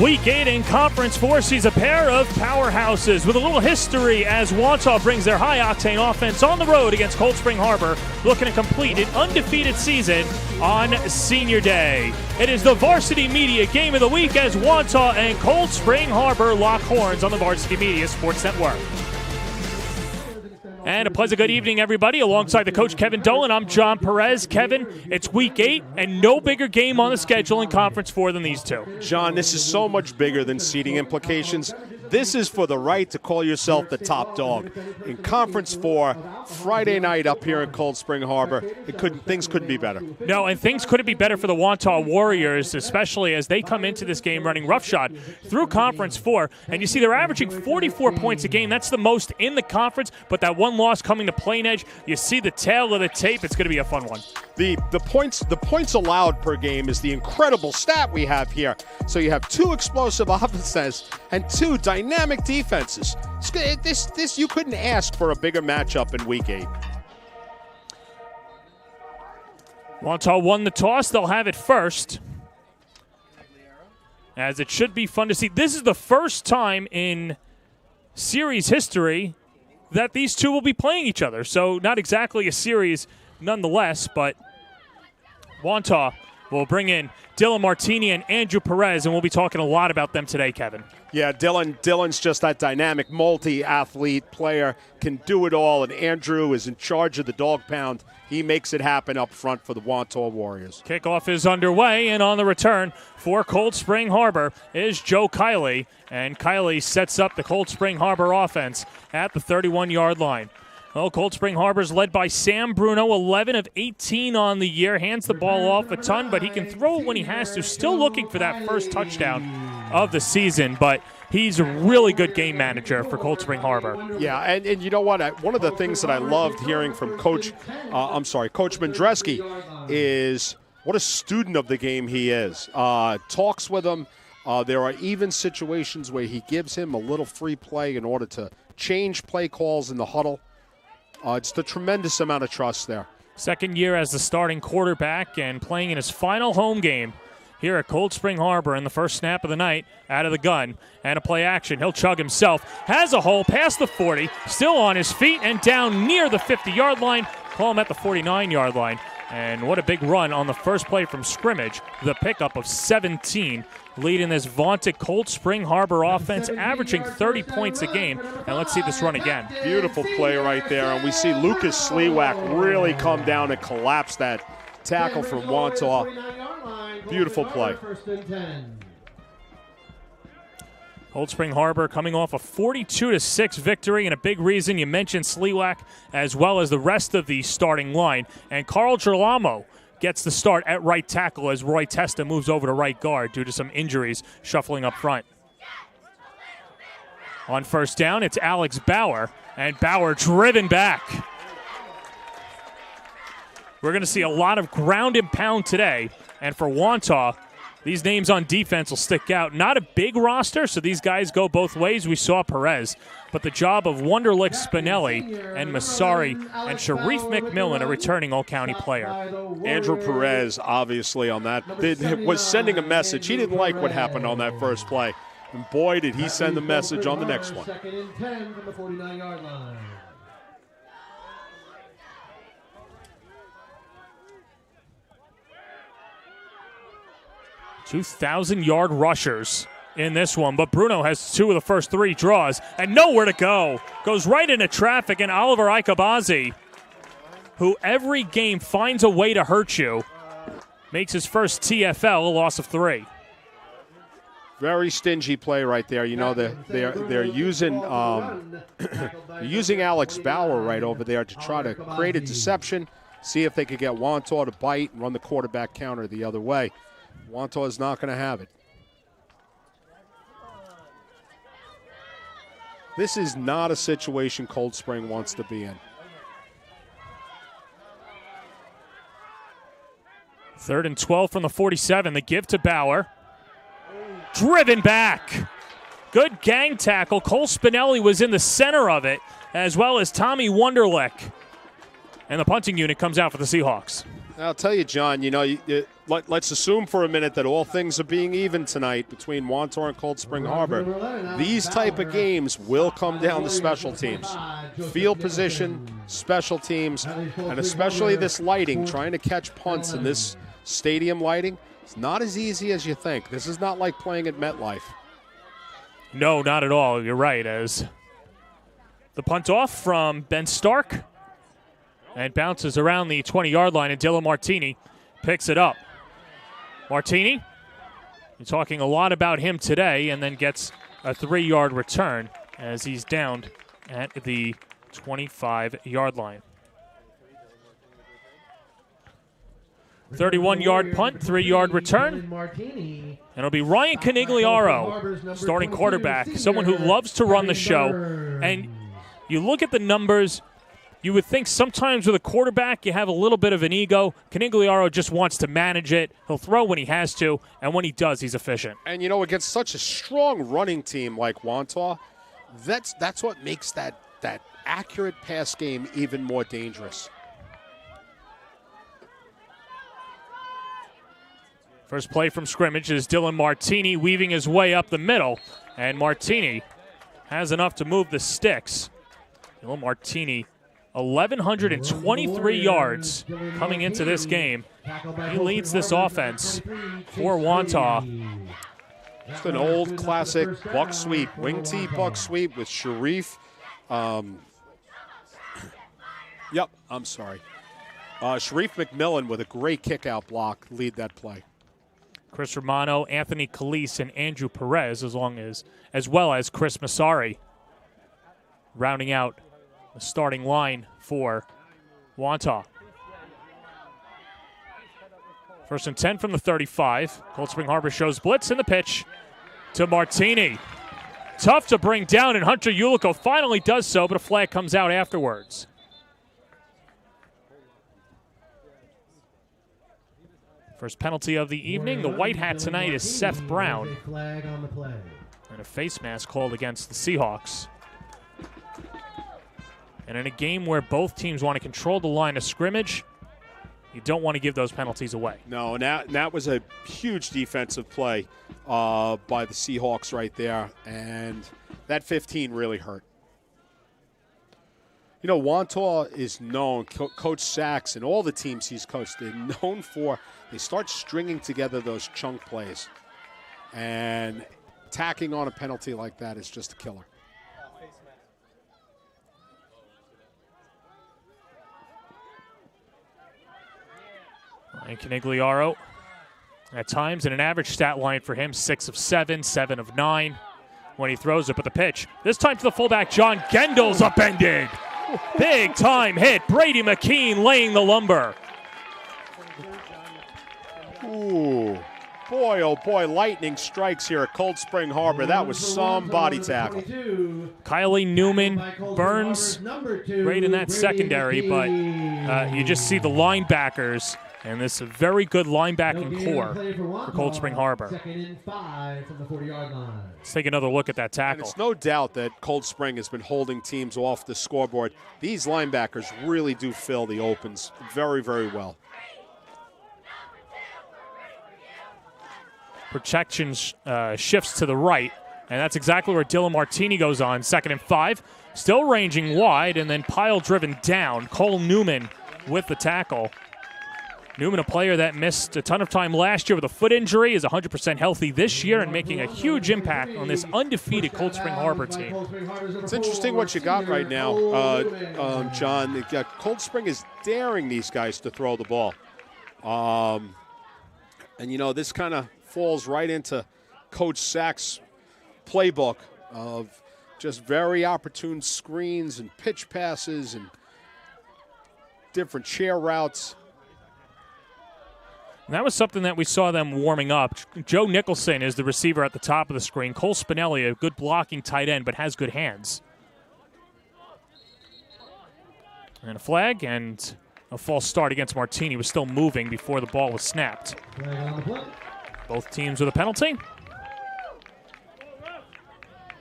Week 8 in Conference 4 sees a pair of powerhouses with a little history as Wantagh brings their high-octane offense on the road against Cold Spring Harbor, looking to complete an undefeated season on Senior Day. It is the Varsity Media Game of the Week as Wantagh and Cold Spring Harbor lock horns on the Varsity Media Sports Network. And a pleasant good evening, everybody. Alongside the coach, Kevin Dolan, I'm John Perez. Kevin, it's Week 8, and no bigger game on the schedule in Conference 4 than these two. John, this is so much bigger than seeding implications. This is for the right to call yourself the top dog. In Conference 4, Friday night up here in Cold Spring Harbor, things couldn't be better. No, and things couldn't be better for the Wantagh Warriors, especially as they come into this game running roughshod through Conference 4. And you see they're averaging 44 points a game. That's the most in the conference, but that one loss coming to Plain Edge, you see the tail of the tape. It's going to be a fun one. The points allowed per game is the incredible stat we have here. So you have two explosive offenses and two dynamic defenses. This you couldn't ask for a bigger matchup in Week 8. Wantagh won the toss. They'll have it first, as it should be fun to see. This is the first time in series history that these two will be playing each other. So not exactly a series nonetheless, but Wantagh will bring in Dylan Martini and Andrew Perez, and we'll be talking a lot about them today, Kevin. Yeah, Dylan's just that dynamic multi-athlete player, can do it all, and Andrew is in charge of the dog pound. He makes it happen up front for the Wantagh Warriors. Kickoff is underway, and on the return for Cold Spring Harbor is Joe Kiley, and Kiley sets up the Cold Spring Harbor offense at the 31-yard line. Well, Cold Spring Harbor's led by Sam Bruno, 11 of 18 on the year. Hands the ball off a ton, but he can throw it when he has to. Still looking for that first touchdown of the season, but he's a really good game manager for Cold Spring Harbor. Yeah, and you know what? One of the things that I loved hearing from Coach Mandreski is what a student of the game he is. Talks with him. There are even situations where he gives him a little free play in order to change play calls in the huddle. It's a tremendous amount of trust there. Second year as the starting quarterback and playing in his final home game here at Cold Spring Harbor in the first snap of the night out of the gun. And a play action. He'll chug himself. Has a hole past the 40. Still on his feet and down near the 50-yard line. Call him at the 49-yard line. And what a big run on the first play from scrimmage. The pickup of 17, leading this vaunted Cold Spring Harbor offense, averaging 30 points a game. And let's see this run again. Beautiful play right there. And we see Lucas Slewack really come down and collapse that tackle from Wantagh. Beautiful play. Cold Spring Harbor coming off a 42-6 victory, and a big reason you mentioned Slewack as well as the rest of the starting line. And Carl Girolamo gets the start at right tackle as Roy Testa moves over to right guard due to some injuries shuffling up front. On first down, it's Alex Bauer, and Bauer driven back. We're going to see a lot of ground and pound today, and for Wantagh, these names on defense will stick out. Not a big roster, so these guys go both ways. We saw Perez, but the job of Wunderlich, Spinelli, and Masari, and Sharif McMillan, a returning All-County player. Andrew Perez, obviously, on that, was sending a message. He didn't like what happened on that first play. And boy, did he send the message on the next one. Second and 10 from the 49-yard line. 2,000-yard rushers in this one, but Bruno has two of the first three draws and nowhere to go. Goes right into traffic, and Oliver Ikabazi, who every game finds a way to hurt you, makes his first TFL, a loss of 3. Very stingy play right there. You know, they're using using Alex Bauer right over there to try to create a deception, see if they could get Wantagh to bite and run the quarterback counter the other way. Wantagh is not going to have it. This is not a situation Cold Spring wants to be in. Third and 12 from the 47. The give to Bauer. Driven back. Good gang tackle. Cole Spinelli was in the center of it, as well as Tommy Wunderlich. And the punting unit comes out for the Seahawks. I'll tell you, John, you know, let's assume for a minute that all things are being even tonight between Wantagh and Cold Spring Harbor. These type of games will come down to special teams. Field position, special teams, and especially this lighting, trying to catch punts in this stadium lighting, it's not as easy as you think. This is not like playing at MetLife. No, not at all. You're right. As the punt off from Ben Stark and bounces around the 20-yard line, and Dylan Martini picks it up. Martini, you're talking a lot about him today, and then gets a 3-yard return as he's downed at the 25-yard line. 31-yard punt, 3-yard return. And it'll be Ryan Canigliaro, starting quarterback, someone who loves to run the show. And you look at the numbers, you would think sometimes with a quarterback you have a little bit of an ego. Canigliaro just wants to manage it. He'll throw when he has to, and when he does, he's efficient. And, you know, against such a strong running team like Wantagh, that's what makes that accurate pass game even more dangerous. First play from scrimmage is Dylan Martini weaving his way up the middle, and Martini has enough to move the sticks. Dylan Martini, 1,123 yards coming into this game. He leads this offense for Wantagh. Just an old classic buck sweep, wing tee buck sweep with Sharif. Sharif McMillan with a great kick-out block lead that play. Chris Romano, Anthony Calise, and Andrew Perez, as well as Chris Massari, rounding out the starting line for Wantagh. First and 10 from the 35. Cold Spring Harbor shows blitz in the pitch to Martini. Tough to bring down, and Hunter Ulico finally does so, but a flag comes out afterwards. First penalty of the evening. The white hat tonight is Seth Brown. And a face mask called against the Seahawks. And in a game where both teams want to control the line of scrimmage, you don't want to give those penalties away. No, and that was a huge defensive play by the Seahawks right there. And that 15 really hurt. You know, Wantagh is known, Coach Sachs and all the teams he's coached, they're known for, they start stringing together those chunk plays. And tacking on a penalty like that is just a killer. And Canigliaro, at times, in an average stat line for him, 6 of 7, 7 of 9 when he throws it. But the pitch, this time to the fullback, John Gendle's upended. Big time hit. Brady McKean laying the lumber. Ooh, boy, oh boy, lightning strikes here at Cold Spring Harbor. That was some body tackle. Kylie Newman burns right in that secondary, but you just see the linebackers and this very good linebacking core for Cold Spring Harbor. Let's take another look at that tackle. And it's no doubt that Cold Spring has been holding teams off the scoreboard. These linebackers really do fill the opens very, very well. Protection shifts to the right, and that's exactly where Dylan Martini goes on. 2nd and 5, still ranging wide, and then pile driven down. Cole Newman with the tackle. Newman, a player that missed a ton of time last year with a foot injury, is 100% healthy this year and making a huge impact on this undefeated Cold Spring Harbor team. It's interesting what you got right now, John. Cold Spring is daring these guys to throw the ball. And, you know, this kind of falls right into Coach Sachs' playbook of just very opportune screens and pitch passes and different chair routes. And that was something that we saw them warming up. Joe Nicholson is the receiver at the top of the screen. Cole Spinelli, a good blocking tight end, but has good hands. And a flag and a false start against Martini. Was still moving before the ball was snapped. Both teams with a penalty.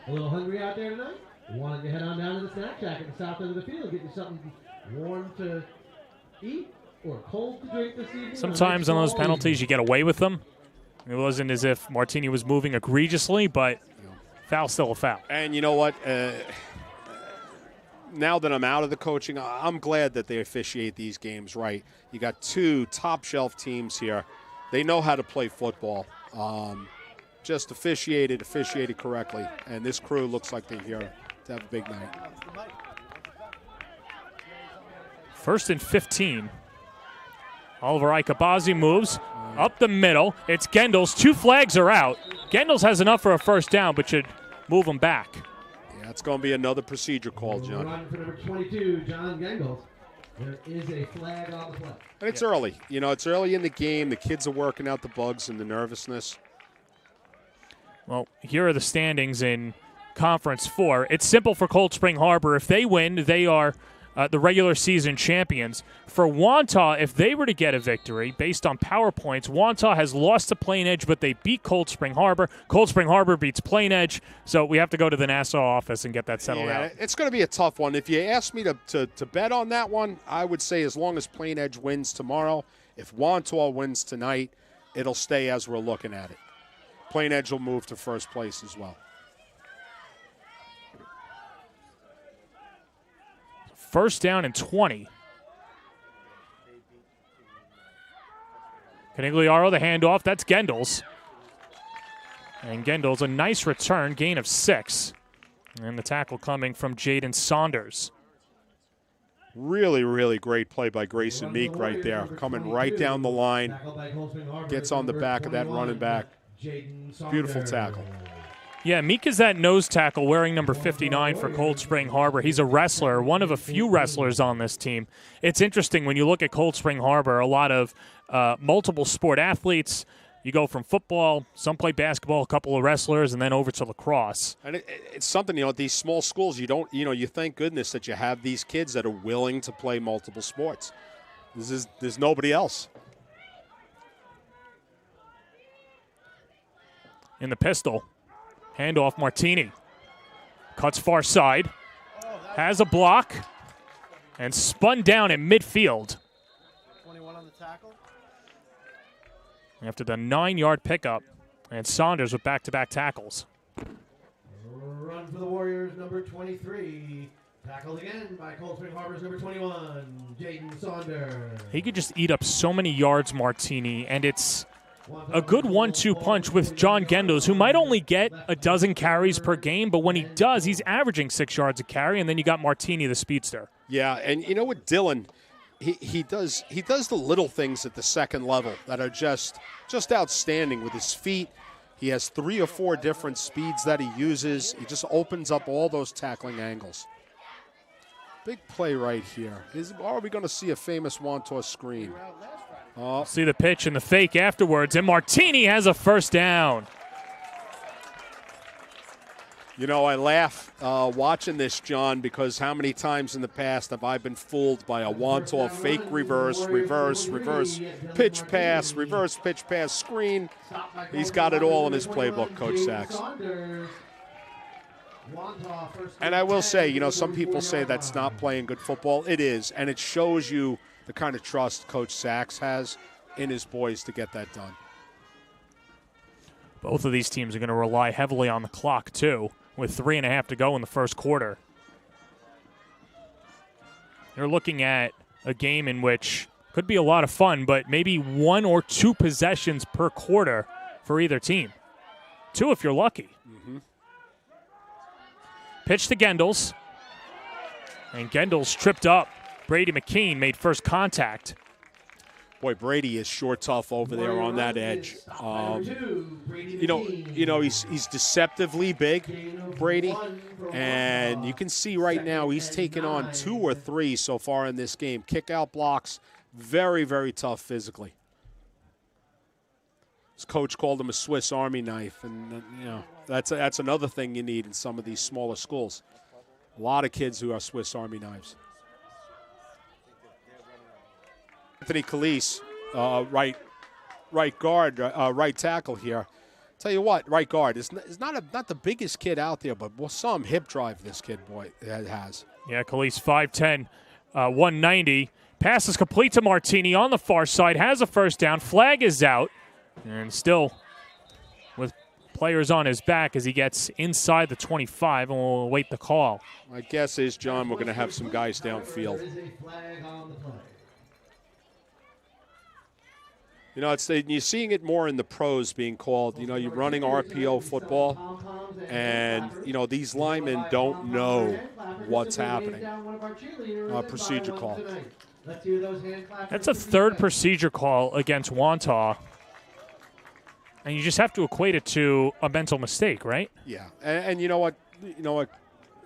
A little hungry out there tonight? Why don't you head on down to the snack shack at the south end of the field, get you something warm to eat or cold to drink this evening. Sometimes on those penalties you get away with them. It wasn't as if Martini was moving egregiously, but foul's still a foul. And you know what? Now that I'm out of the coaching, I'm glad that they officiate these games right. You got two top-shelf teams here. They know how to play football. Just officiated correctly. And this crew looks like they're here to have a big night. 1st and 15. Oliver Ikabazi moves up the middle. It's Gendels. 2 flags are out. Gendels has enough for a first down, but should move him back. Yeah, it's going to be another procedure call, John. Run for number 22, John Gendels. There is a flag on the play. And it's early. You know, it's early in the game. The kids are working out the bugs and the nervousness. Well, here are the standings in Conference 4. It's simple for Cold Spring Harbor. If they win, they are the regular season champions. For Wantagh, if they were to get a victory based on power points, Wantagh has lost to Plain Edge, but they beat Cold Spring Harbor. Cold Spring Harbor beats Plain Edge, so we have to go to the Nassau office and get that settled out. It's going to be a tough one. If you ask me to bet on that one, I would say as long as Plain Edge wins tomorrow, if Wantagh wins tonight, it'll stay as we're looking at it. Plain Edge will move to first place as well. First down and 20. Canigliaro, the handoff. That's Gendels. And Gendels, a nice return, gain of 6. And the tackle coming from Jaden Saunders. Really, really great play by Grayson Meek right there. Coming right down the line. Gets on the back of that running back. Beautiful tackle. Yeah, Meek is that nose tackle wearing number 59 for Cold Spring Harbor. He's a wrestler, one of a few wrestlers on this team. It's interesting when you look at Cold Spring Harbor, a lot of multiple sport athletes. You go from football, some play basketball, a couple of wrestlers, and then over to lacrosse. And it's something, at these small schools, you thank goodness that you have these kids that are willing to play multiple sports. There's nobody else. In the pistol. Handoff Martini. Cuts far side. Has a block. And spun down at midfield. 21 on the tackle. After the 9-yard pickup. And Saunders with back-to-back tackles. Run for the Warriors, number 23. Tackled again by Cold Spring Harbor's number 21, Jaden Saunders. He could just eat up so many yards, Martini, and it's a good 1-2 punch with John Gendels, who might only get a dozen carries per game, but when he does, he's averaging 6 yards a carry, and then you got Martini, the speedster. Yeah, and you know what, Dylan, he does the little things at the second level that are just outstanding with his feet. He has 3 or 4 different speeds that he uses. He just opens up all those tackling angles. Big play right here. Are we going to see a famous Wantagh screen? See the pitch and the fake afterwards, and Martini has a first down. I laugh watching this, John, because how many times in the past have I been fooled by a Wantagh fake reverse, pitch pass, reverse pitch pass, screen. He's got it all in his playbook, Coach Sachs. And I will say, some people say that's not playing good football. It is, and it shows you the kind of trust Coach Sachs has in his boys to get that done. Both of these teams are going to rely heavily on the clock, too, with 3.5 to go in the first quarter. You're looking at a game in which could be a lot of fun, but maybe 1 or 2 possessions per quarter for either team. 2 if you're lucky. Mm-hmm. Pitch to Gendels. And Gendels tripped up. Brady McKean made first contact. Boy, Brady is sure tough over there on that edge. He's deceptively big, Brady, and you can see right now he's taken on 2 or 3 so far in this game. Kick-out blocks, very, very tough physically. His coach called him a Swiss Army knife, and that's another thing you need in some of these smaller schools. A lot of kids who are Swiss Army knives. Anthony Calise, right guard, right tackle here. Tell you what, right guard is not the biggest kid out there, but some hip drive this kid has. Yeah, Calise 5'10", 190. Pass is complete to Martini on the far side. Has a first down. Flag is out. And still with players on his back as he gets inside the 25, and we'll await the call. My guess is, John, we're going to have some guys downfield. You know, you're seeing it more in the pros being called. You know, you're running RPO football, and, you know, these linemen don't know what's happening. Procedure call. That's a third procedure call against Wantagh. And you just have to equate it to a mental mistake, right? Yeah, and you know what?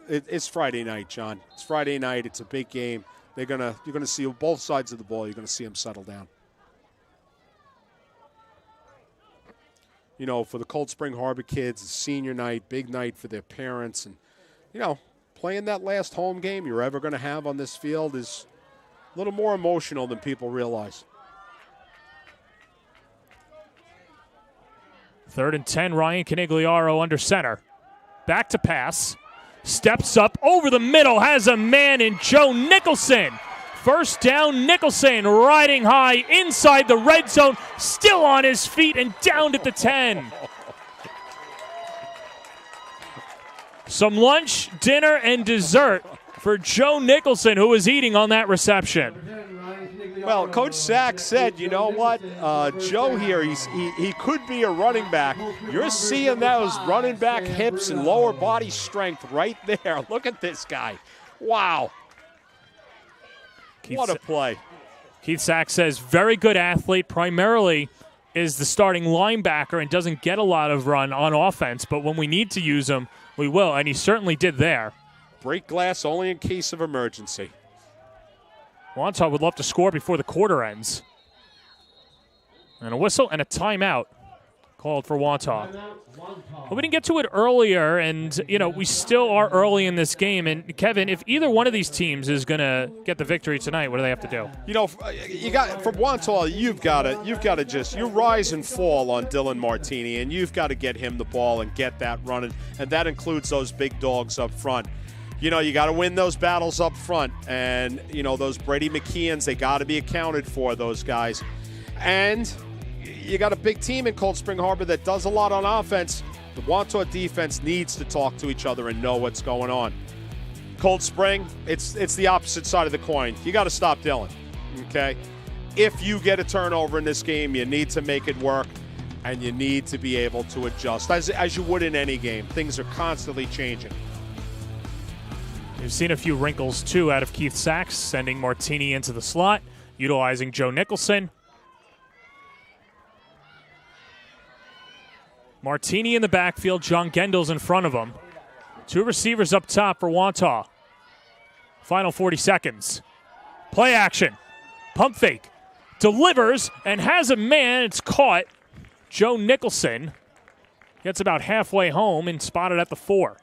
It's Friday night, John. It's Friday night. It's a big game. You're gonna see both sides of the ball. You're gonna see them settle down. You know, for the Cold Spring Harbor kids, it's senior night, big night for their parents, and you know, playing that last home game you're ever gonna have on this field is a little more emotional than people realize. 3rd and 10, Ryan Canigliaro under center. Back to pass. Steps up over the middle, has a man in Joe Nicholson. First down, Nicholson riding high inside the red zone, still on his feet and down at the 10. Some lunch, dinner, and dessert for Joe Nicholson, who was eating on that reception. Well, Coach Sachs said, you know what, Joe here, he could be a running back. You're seeing those running back hips and lower body strength right there. Look at this guy. Wow. What a play. Keith Sachs says very good athlete, primarily is the starting linebacker and doesn't get a lot of run on offense, but when we need to use him, we will, and he certainly did there. Break glass only in case of emergency. Wantagh would love to score before the quarter ends. And a whistle and a timeout called for Wantagh. But we didn't get to it earlier, and, you know, we still are early in this game. And, Kevin, if either one of these teams is going to get the victory tonight, what do they have to do? You know, you got from Wantagh, you've got to just, you rise and fall on Dylan Martini, and you've got to get him the ball and get that running, and that includes those big dogs up front. You know, you got to win those battles up front, and, you know, those Brady McKeons, they got to be accounted for, those guys. And you got a big team in Cold Spring Harbor that does a lot on offense. The Wantagh defense needs to talk to each other and know what's going on. Cold Spring, it's the opposite side of the coin. You got to stop Dylan, okay? If you get a turnover in this game, you need to make it work, and you need to be able to adjust, as you would in any game. Things are constantly changing. We've seen a few wrinkles, too, out of Keith Sachs, sending Martini into the slot, utilizing Joe Nicholson. Martini in the backfield, John Gendel's in front of him. Two receivers up top for Wantagh. Final 40 seconds. Play action. Pump fake. Delivers and has a man. It's caught. Joe Nicholson gets about halfway home and spotted at the 4.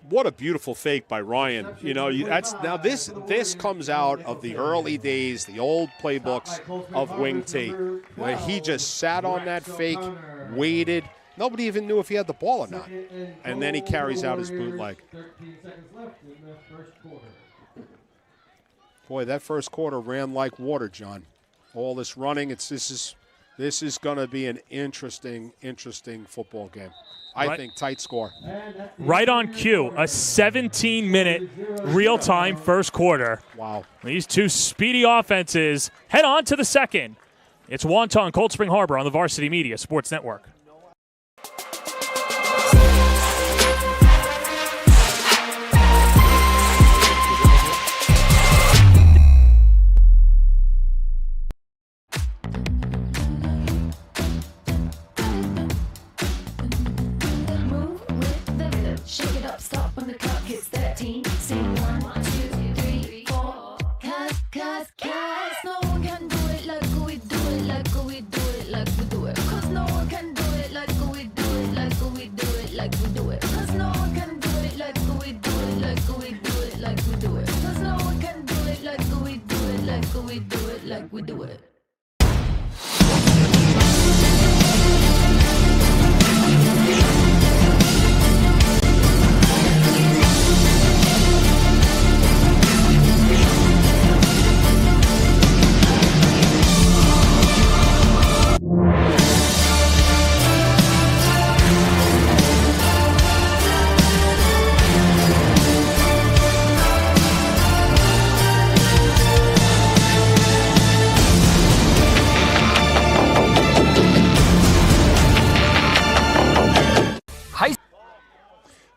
What a beautiful fake by Ryan. You know, this comes out of the early days, the old playbooks of Wing T, where he just sat on that fake, waited. Nobody even knew if he had the ball or not. And then he carries out his bootleg. Boy, that first quarter ran like water, John. All this running, this is going to be an interesting football game. I think tight score. Right on cue, a 17-minute real-time first quarter. Wow. These two speedy offenses head on to the second. It's Wantagh and Cold Spring Harbor on the Varsity Media Sports Network.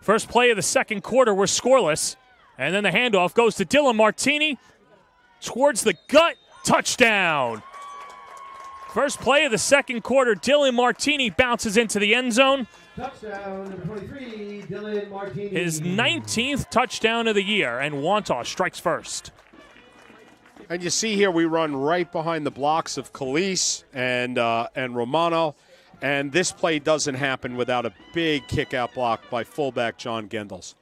First play of the second quarter was scoreless. And then the handoff goes to Dylan Martini towards the gut. Touchdown. First play of the second quarter, Dylan Martini bounces into the end zone. Touchdown, number 23, Dylan Martini. His 19th touchdown of the year, and Wantagh strikes first. And you see here we run right behind the blocks of Calise and Romano. And this play doesn't happen without a big kick-out block by fullback John Gendels.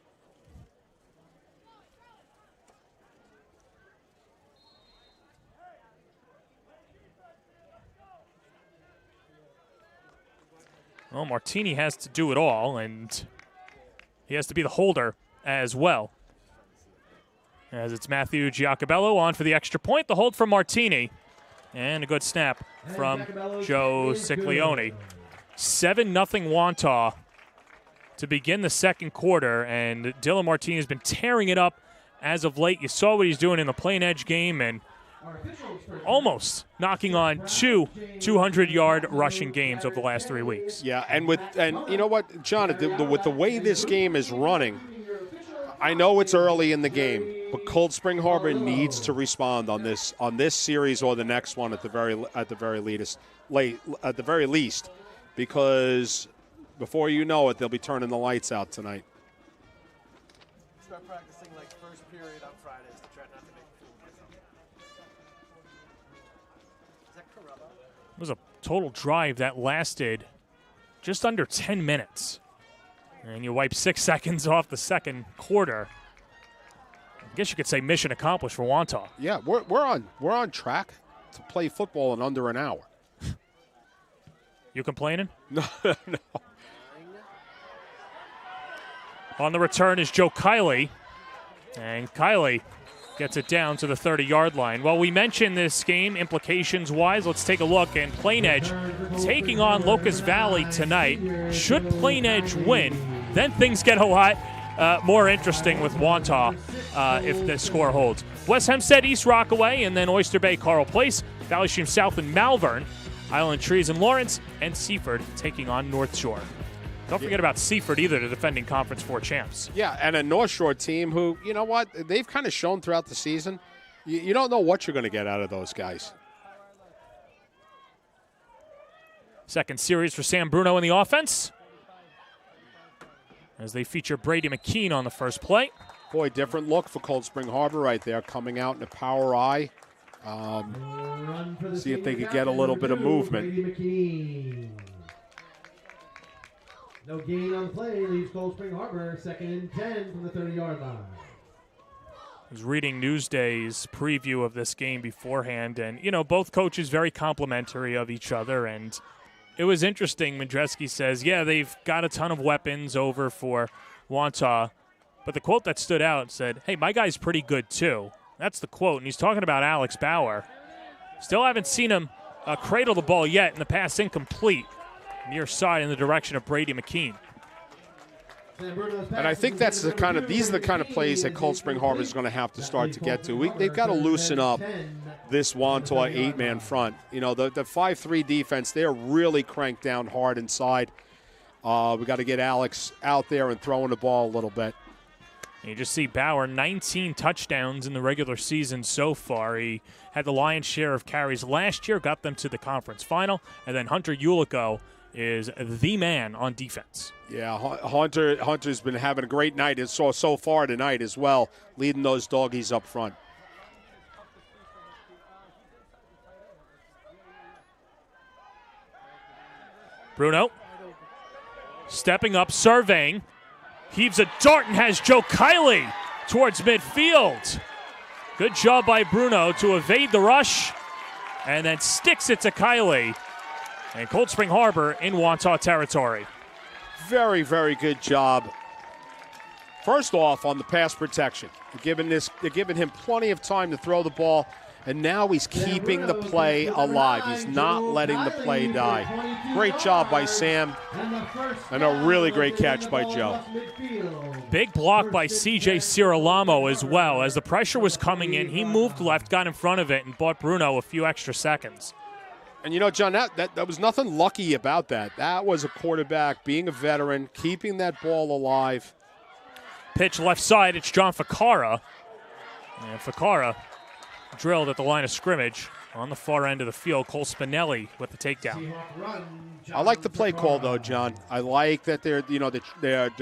Well, Martini has to do it all, and he has to be the holder as well. As it's Matthew Giacobello on for the extra point. The hold from Martini. And a good snap from Joe Ciclione. 7-0 Wantagh to begin the second quarter, and Dylan Martini has been tearing it up as of late. You saw what he's doing in the plain edge game, and almost knocking on two 200-yard rushing games over the last 3 weeks. Yeah, and you know what, John, with the way this game is running, I know it's early in the game, but Cold Spring Harbor needs to respond on this series or the next one at the very least, because before you know it, they'll be turning the lights out tonight. Start practicing like first period on Fridays to try not to make food. Is that Corella? It was a total drive that lasted just under 10 minutes. And you wipe 6 seconds off the second quarter. I guess you could say mission accomplished for Wantagh. Yeah, we're on track to play football in under an hour. You complaining? No. On the return is Joe Kiley. And Kiley gets it down to the 30-yard line. Well, we mentioned this game implications-wise. Let's take a look. And Plain Edge taking on Locust Valley tonight. Should Plain Edge win, then things get a lot more interesting with Wantagh if the score holds. West Hempstead, East Rockaway, and then Oyster Bay, Carl Place. Valley Stream South and Malvern. Island Trees and Lawrence, and Seaford taking on North Shore. Don't forget about Seaford either, the defending Conference 4 champs. Yeah, and a North Shore team who, you know what, they've kind of shown throughout the season. You don't know what you're going to get out of those guys. Second series for Sam Bruno in the offense, as they feature Brady McKean on the first play. Boy, different look for Cold Spring Harbor right there, coming out in a power eye. See if they could get a little bit of movement. No gain on the play, leaves Cold Spring Harbor 2nd and 10 from the 30-yard line. I was reading Newsday's preview of this game beforehand, and, you know, both coaches very complimentary of each other, and it was interesting. Mandreski says, yeah, they've got a ton of weapons over for Wantagh, but the quote that stood out said, hey, my guy's pretty good too. That's the quote, and he's talking about Alex Bauer. Still haven't seen him cradle the ball yet, and the pass incomplete. Near side in the direction of Brady McKean. And I think these are the kind of plays that Cold Spring Harbor is going to have to start to get to. They've got to loosen up this Wantagh 8-man front. You know, the 5-3 defense, they're really cranked down hard inside. We got to get Alex out there and throwing the ball a little bit. And you just see Bauer, 19 touchdowns in the regular season so far. He had the lion's share of carries last year, got them to the conference final. And then Hunter Ulico is the man on defense. Yeah, Hunter's been having a great night so far tonight as well, leading those doggies up front. Bruno stepping up, surveying, heaves a dart and has Joe Kiley towards midfield. Good job by Bruno to evade the rush and then sticks it to Kiley. And Cold Spring Harbor in Wantagh territory. Very, very good job. First off, on the pass protection. They're giving him plenty of time to throw the ball, and now he's keeping the play alive. He's not letting the play die. Great job by Sam, and a really great catch by Joe. Big block by C.J. Cirilamo as well. As the pressure was coming in, he moved left, got in front of it, and bought Bruno a few extra seconds. And, you know, John, that was nothing lucky about that. That was a quarterback being a veteran, keeping that ball alive. pitch left side. It's John Ficara. And Ficara drilled at the line of scrimmage on the far end of the field. Cole Spinelli with the takedown. I like the play call, though, John. I like that they're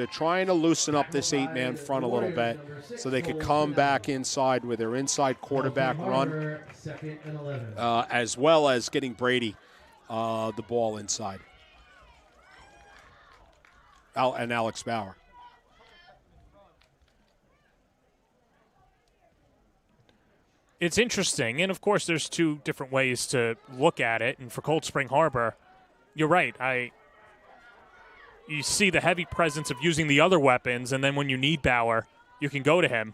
trying to loosen up this 8-man front a little bit so they could come back inside with their inside quarterback run, as well as getting Brady the ball inside. And Alex Bauer. It's interesting, and of course there's two different ways to look at it, and for Cold Spring Harbor, you're right. You see the heavy presence of using the other weapons, and then when you need Bauer, you can go to him.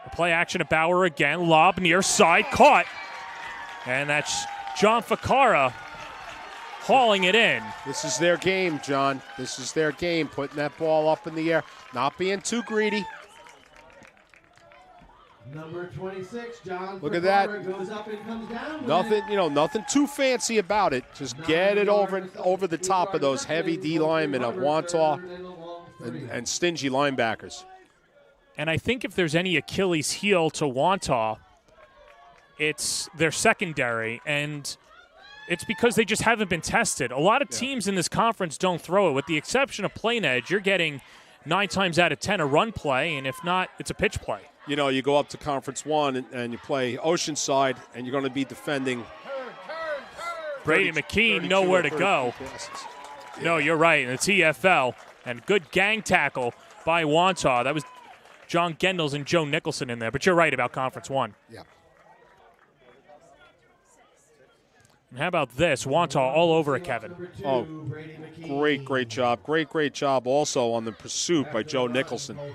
The play action of Bauer again, lob near side, caught. And that's John Ficara hauling it in. This is their game, John. This is their game, putting that ball up in the air, not being too greedy. Number 26, John. Look at that. Goes up and comes down. Nothing too fancy about it. Just get it over the top of those heavy D linemen of Wantagh and stingy linebackers. And I think if there's any Achilles heel to Wantagh, it's their secondary, and it's because they just haven't been tested. A lot of teams in this conference don't throw it. With the exception of Plain Edge, you're getting 9 times out of 10 a run play, and if not, it's a pitch play. You know, you go up to Conference 1 and you play Oceanside, and you're going to be defending. Brady McKean, nowhere to go. Yeah. No, you're right. In the TFL, and good gang tackle by Wantagh. That was John Gendels and Joe Nicholson in there, but you're right about Conference 1. Yeah. And how about this? Wantagh all over it, Kevin. Oh, great job. Great job also on the pursuit by Joe Nicholson. So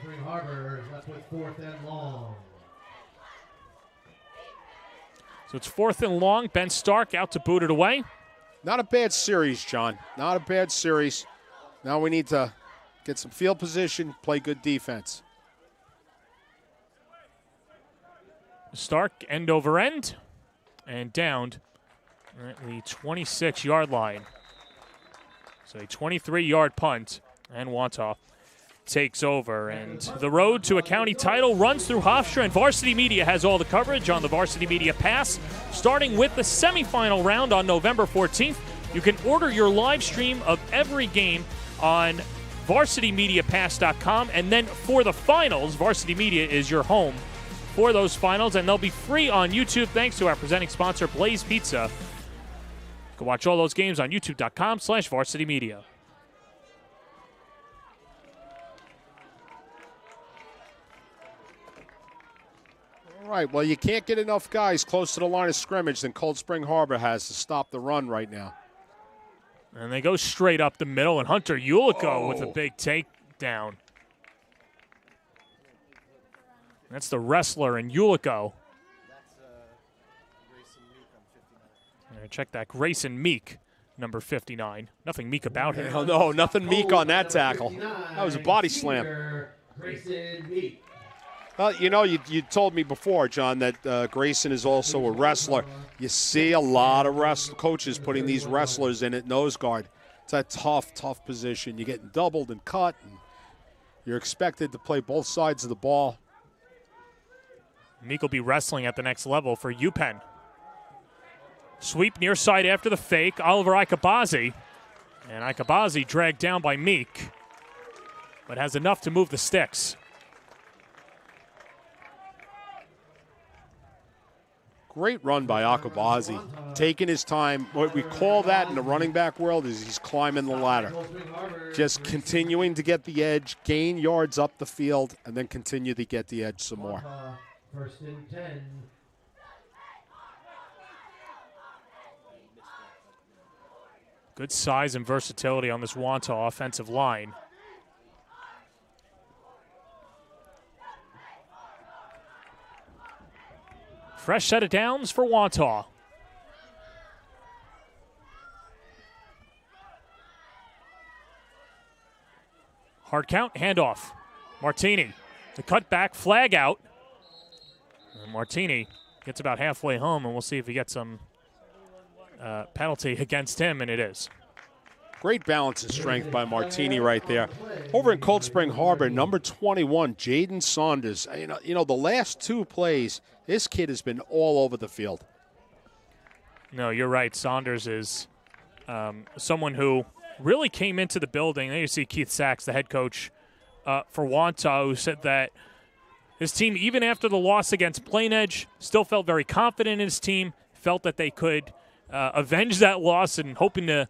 it's 4th and long. Ben Stark out to boot it away. Not a bad series, John. Not a bad series. Now we need to get some field position, play good defense. Stark end over end and downed at the 26-yard line. So a 23-yard punt, and Wantagh takes over. And the road to a county title runs through Hofstra, and Varsity Media has all the coverage on the Varsity Media Pass, starting with the semifinal round on November 14th. You can order your live stream of every game on varsitymediapass.com, and then for the finals, Varsity Media is your home for those finals, and they'll be free on YouTube thanks to our presenting sponsor, Blaze Pizza. You can watch all those games on youtube.com/varsitymedia. All right, well, you can't get enough guys close to the line of scrimmage than Cold Spring Harbor has to stop the run right now. And they go straight up the middle, and Hunter Ulico with a big takedown. That's the wrestler in Ulico. Check that, Grayson Meek, number 59. Nothing meek about him. No, nothing meek on that tackle. That was a body slam. Well, you know, you told me before, John, that Grayson is also a wrestler. You see a lot of coaches putting these wrestlers in at nose guard. It's a tough position. You're getting doubled and cut, and you're expected to play both sides of the ball. Meek will be wrestling at the next level for UPenn. Sweep near side after the fake, Oliver Ikabazi. And Ikabazi dragged down by Meek, but has enough to move the sticks. Great run by Ikabazi, taking his time. What we call that in the running back world is he's climbing the ladder. Just continuing to get the edge, gain yards up the field, and then continue to get the edge some more. 1st and 10. Good size and versatility on this Wantagh offensive line. Fresh set of downs for Wantagh. Hard count, handoff. Martini, the cutback, flag out. And Martini gets about halfway home, and we'll see if he gets some penalty against him, and it is. Great balance and strength by Martini right there. Over in Cold Spring Harbor, number 21, Jaden Saunders. You know, the last 2 plays, this kid has been all over the field. No, you're right. Saunders is someone who really came into the building. There you see Keith Sachs, the head coach for Wantagh, who said that his team, even after the loss against Plain Edge, still felt very confident in his team, felt that they could avenge that loss, and hoping to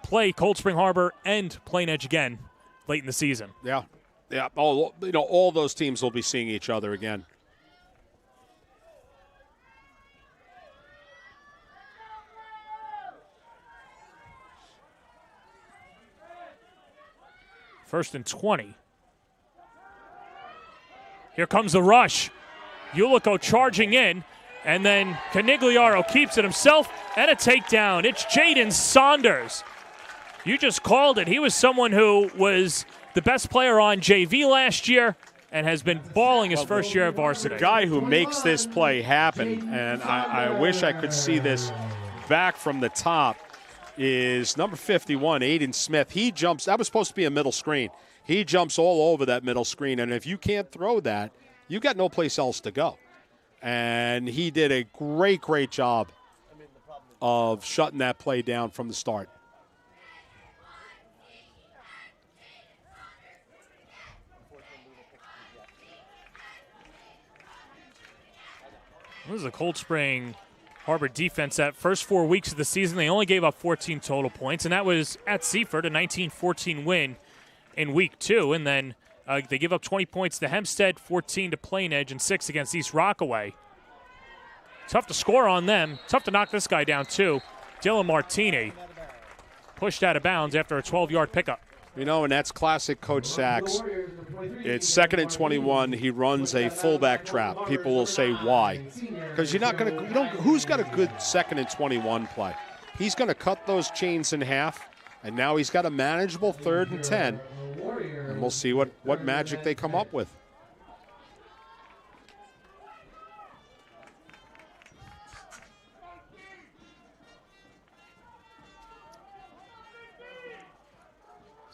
play Cold Spring Harbor and Plain Edge again late in the season. Yeah. All those teams will be seeing each other again. First and 20. Here comes the rush. Ulico charging in, and then Canigliaro keeps it himself, and a takedown. It's Jaden Saunders. You just called it. He was someone who was the best player on JV last year and has been balling his first year at varsity. The guy who makes this play happen, and I wish I could see this back from the top, is number 51, Aiden Smith. He jumps. That was supposed to be a middle screen. He jumps all over that middle screen, and if you can't throw that, you got no place else to go. And he did a great job of shutting that play down from the start. This is a Cold Spring Harbor defense that first 4 weeks of the season, they only gave up 14 total points, and that was at Seaford, a 19-14 win in week 2. And then they give up 20 points to Hempstead, 14 to Plain Edge, and 6 against East Rockaway. Tough to score on them. Tough to knock this guy down, too. Dylan Martini pushed out of bounds after a 12-yard pickup. You know, and that's classic Coach Sachs. It's 2nd and 21. He runs a fullback trap. People will say, why? Because you're not going to – who's got a good 2nd and 21 play? He's going to cut those chains in half, and now he's got a manageable 3rd and 10. And we'll see what magic they come up with.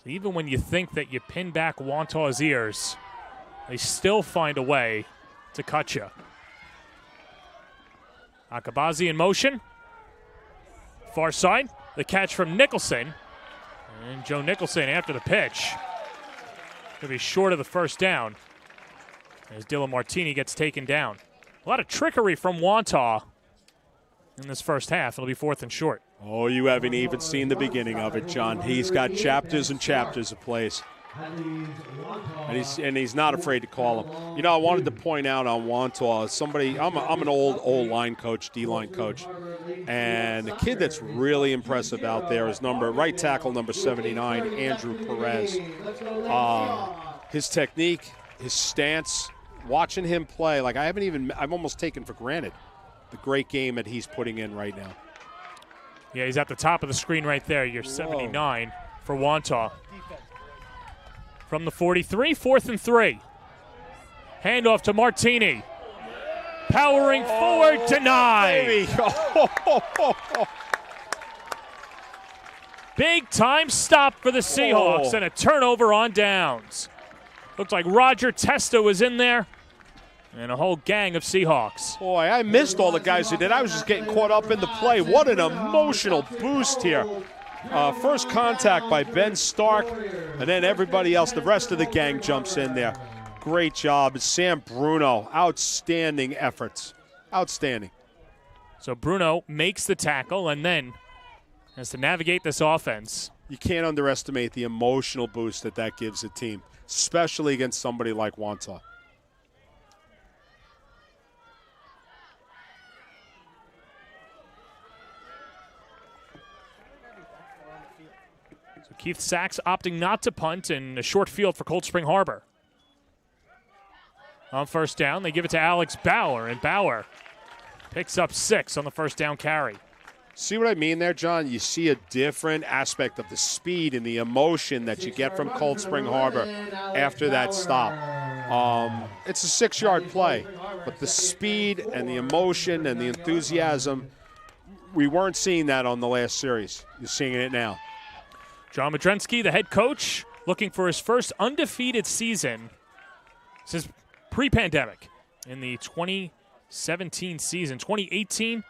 So even when you think that you pin back Wantagh's ears, they still find a way to cut you. Akabazi in motion. Far side, the catch from Nicholson. And Joe Nicholson after the pitch. Going to be short of the first down as Dylan Martini gets taken down. A lot of trickery from Wantagh in this first half. It'll be 4th and short. Oh, you haven't even seen the beginning of it, John. He's got chapters and chapters of plays. And he's not afraid to call them. You know, I wanted to point out on Wantagh, I'm an old line coach, D-line coach, and the kid that's really impressive out there is right tackle number 79, Andrew Perez. His technique, his stance, watching him play, like I've almost taken for granted the great game that he's putting in right now. Yeah, he's at the top of the screen right there. You're 79 for Wantagh. From the 43, 4th and 3. Handoff to Martini. Powering forward, denied. Big time stop for the Seahawks and a turnover on downs. Looked like Roger Testa was in there and a whole gang of Seahawks. Boy, I missed all the guys who did. I was just getting caught up in the play. What an emotional boost here. First contact by Ben Stark, and then everybody else, the rest of the gang jumps in there. Great job. Sam Bruno, outstanding efforts. Outstanding. So Bruno makes the tackle and then has to navigate this offense. You can't underestimate the emotional boost that gives a team, especially against somebody like Wantagh. Keith Sachs opting not to punt in a short field for Cold Spring Harbor. On first down, they give it to Alex Bauer, and Bauer picks up 6 on the first down carry. See what I mean there, John? You see a different aspect of the speed and the emotion that you get from Cold Spring Harbor after that stop. It's a 6-yard play, but the speed and the emotion and the enthusiasm, we weren't seeing that on the last series. You're seeing it now. John Madrensky, the head coach, looking for his first undefeated season since pre-pandemic in the 2017 season. 2018,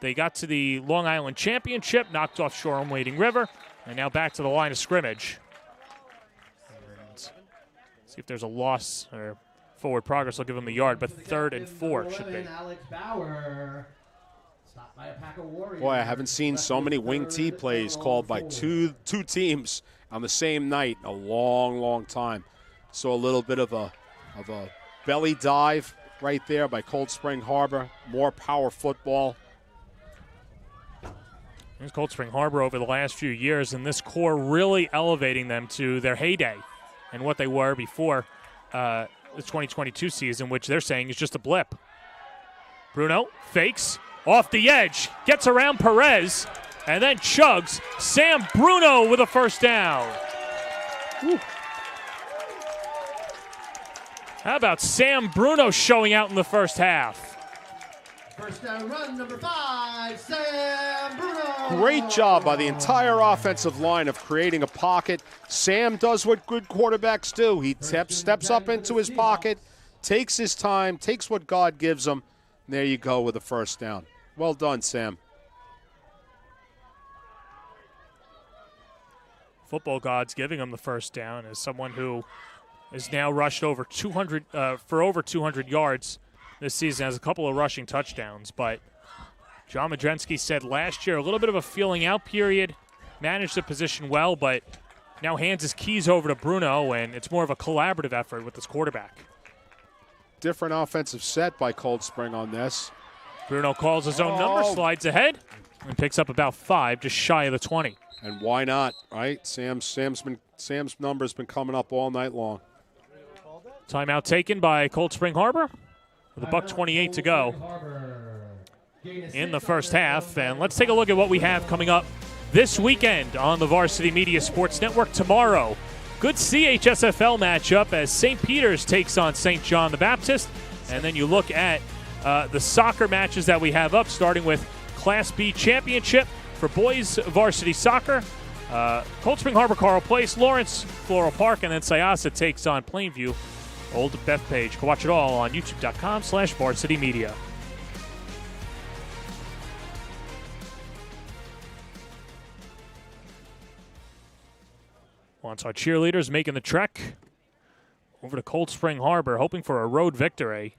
they got to the Long Island Championship, knocked off Shoreham-Wading River, and now back to the line of scrimmage. And see if there's a loss or forward progress. I'll give them the yard, but 3rd and 4 should be. Boy, I haven't seen so many wing tee plays called by two teams on the same night in a long, long time. So a little bit of a belly dive right there by Cold Spring Harbor. More power football. Here's Cold Spring Harbor over the last few years, and this core really elevating them to their heyday and what they were before the 2022 season, which they're saying is just a blip. Bruno fakes off the edge, gets around Perez, and then chugs. Sam Bruno with a first down. Woo. How about Sam Bruno showing out in the first half? First down run, number 5, Sam Bruno. Great job by the entire offensive line of creating a pocket. Sam does what good quarterbacks do. He steps up into his pocket, takes his time, takes what God gives him. And there you go with a first down. Well done, Sam. Football gods giving him the first down as someone who has now rushed over 200 for over 200 yards this season, has a couple of rushing touchdowns. But John Madrensky said last year a little bit of a feeling out period, managed the position well, but now hands his keys over to Bruno, and it's more of a collaborative effort with his quarterback. Different offensive set by Cold Spring on this. Bruno calls his own number, slides ahead, and picks up about 5, just shy of the 20. And why not, right? Sam's number's been coming up all night long. Timeout taken by Cold Spring Harbor with $1:28 to go in the first half. And let's take a look at what we have coming up this weekend on the Varsity Media Sports Network tomorrow. Good CHSFL matchup as St. Peter's takes on St. John the Baptist. And then you look at the soccer matches that we have up, starting with Class B Championship for boys varsity soccer. Cold Spring Harbor, Carl Place, Lawrence, Floral Park, and then Syosset takes on Plainview, Old Bethpage. Go watch it all on youtube.com/varsitymedia. Wantagh cheerleaders making the trek over to Cold Spring Harbor, hoping for a road victory.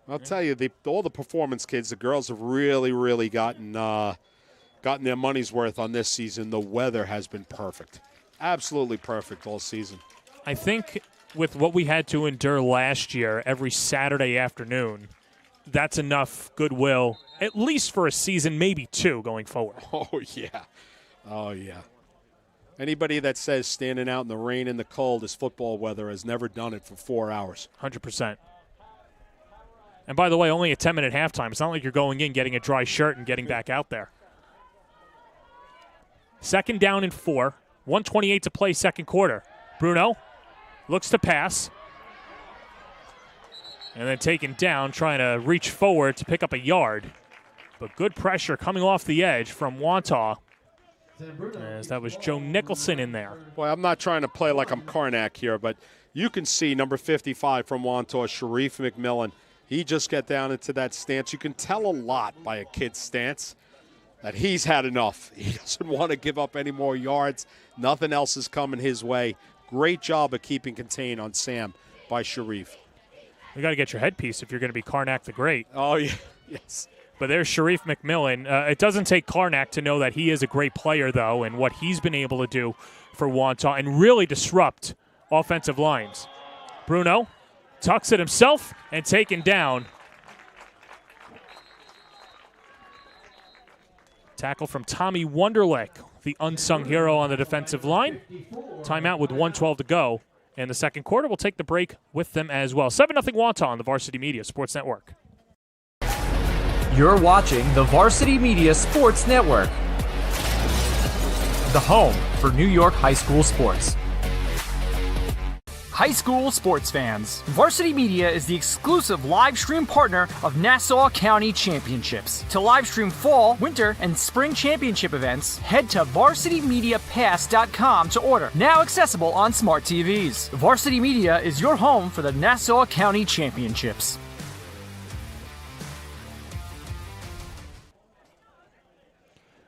I'll tell you, all the performance kids, the girls have really gotten their money's worth on this season. The weather has been perfect. Absolutely perfect all season. I think with what we had to endure last year every Saturday afternoon, that's enough goodwill, at least for a season, maybe 2 going forward. Oh, yeah. Anybody that says standing out in the rain and the cold is football weather has never done it for 4 hours. 100%. And by the way, only a 10-minute halftime. It's not like you're going in, getting a dry shirt, and getting back out there. 2nd down and 4. 1:28 to play, second quarter. Bruno looks to pass. And then taken down, trying to reach forward to pick up a yard. But good pressure coming off the edge from Wantagh, as that was Joe Nicholson in there. Boy, I'm not trying to play like I'm Karnak here, but you can see number 55 from Wantagh, Sharif McMillan. He just got down into that stance. You can tell a lot by a kid's stance that he's had enough. He doesn't want to give up any more yards. Nothing else is coming his way. Great job of keeping contained on Sam by Sharif. You got to get your headpiece if you're going to be Karnak the Great. Oh, yeah. Yes. But there's Sharif McMillan. It doesn't take Karnak to know that he is a great player, though, and what he's been able to do for Wantagh and really disrupt offensive lines. Bruno tucks it himself and taken down. Tackle from Tommy Wunderlich, the unsung hero on the defensive line. Timeout with 1:12 to go in the second quarter. We'll take the break with them as well. 7-0 Wantagh on the Varsity Media Sports Network. You're watching the Varsity Media Sports Network, the home for New York high school sports. high school sports fans. Varsity Media is the exclusive live stream partner of Nassau County Championships. To live stream fall, winter, and spring championship events, head to varsitymediapass.com to order. Now accessible on smart TVs. Varsity Media is your home for the Nassau County Championships.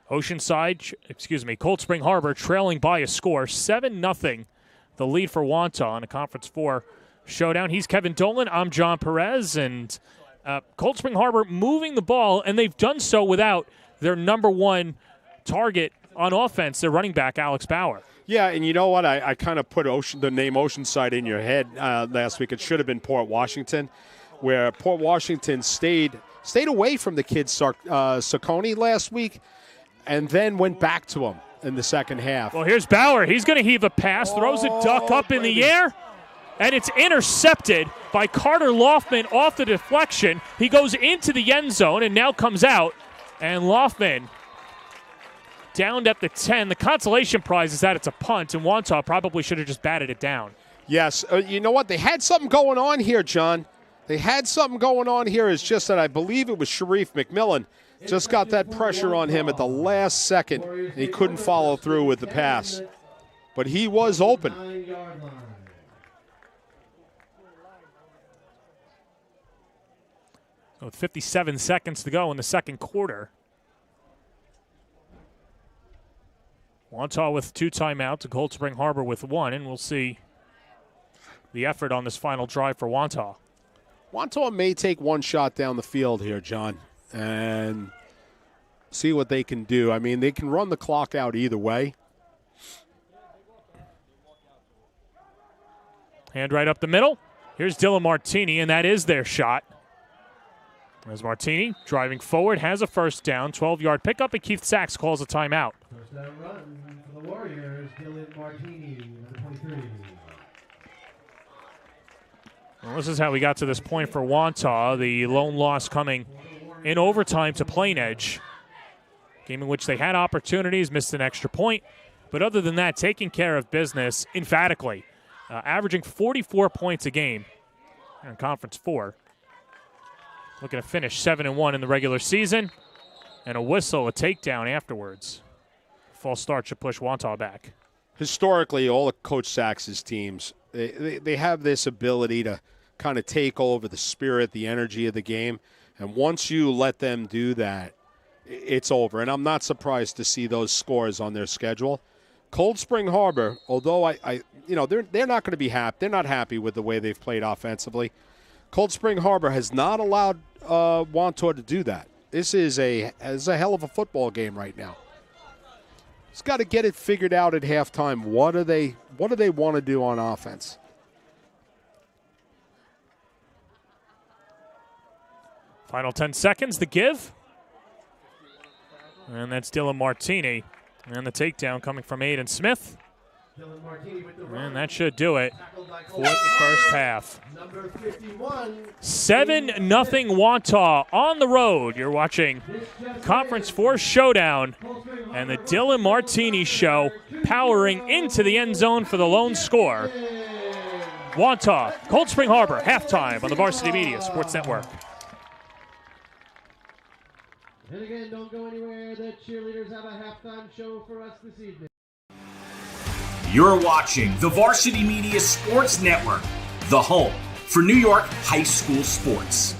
Cold Spring Harbor trailing by a score, 7-0. The lead for Wantagh in a Conference 4 showdown. He's Kevin Dolan. I'm John Perez. And Cold Spring Harbor moving the ball, and they've done so without their number one target on offense, their running back, Alex Bauer. Yeah, and you know what? I kind of put the name Oceanside in your head last week. It should have been Port Washington, where Port Washington stayed away from the kids Saccone last week and then went back to him in the second half. Well, here's Bauer. He's going to heave a pass, throws a duck up in the air, and it's intercepted by Carter Loftman off the deflection. He goes into the end zone and now comes out, and Loftman downed at the 10. The consolation prize is that it's a punt, and Wantagh probably should have just batted it down. Yes. You know what? They had something going on here, John. They had something going on here. It's just that I believe it was Sharif McMillan just got that pressure on him at the last second, and he couldn't follow through with the pass. But he was open. So with 57 seconds to go in the second quarter, Wantagh with 2 timeouts and Cold Spring Harbor with 1, and we'll see the effort on this final drive for Wantagh. Wantagh may take one shot down the field here, John, and see what they can do. I mean, they can run the clock out either way. Hand right up the middle. Here's Dylan Martini, and that is their shot. As Martini driving forward, has a first down, 12-yard pickup, and Keith Sachs calls a timeout. First down run for the Warriors, Dylan Martini, number 23. Well, this is how we got to this point for Wantagh. The lone loss coming in overtime to Plain Edge. Game in which they had opportunities, missed an extra point. But other than that, taking care of business emphatically. Averaging 44 points a game in Conference 4. Looking to finish 7-1 in the regular season. And a whistle, a takedown afterwards. False start should push Wantagh back. Historically, all of Coach Sachs's teams, they have this ability to kind of take over the spirit, the energy of the game. And once you let them do that, it's over. And I'm not surprised to see those scores on their schedule. Cold Spring Harbor, although they're not going to be happy. They're not happy with the way they've played offensively. Cold Spring Harbor has not allowed Wantagh to do that. This is a hell of a football game right now. It's got to get it figured out at halftime. What do they want to do on offense? Final 10 seconds to give. And that's Dylan Martini. And the takedown coming from Aiden Smith. And that should do it for the first half. 7-0 Wantagh on the road. You're watching Conference 4 Showdown and the Dylan Martini Show powering into the end zone for the lone score. Wantagh, Cold Spring Harbor, halftime on the Varsity Media Sports Network. And again, don't go anywhere. The cheerleaders have a halftime show for us this evening. You're watching the Varsity Media Sports Network, the home for New York high school sports.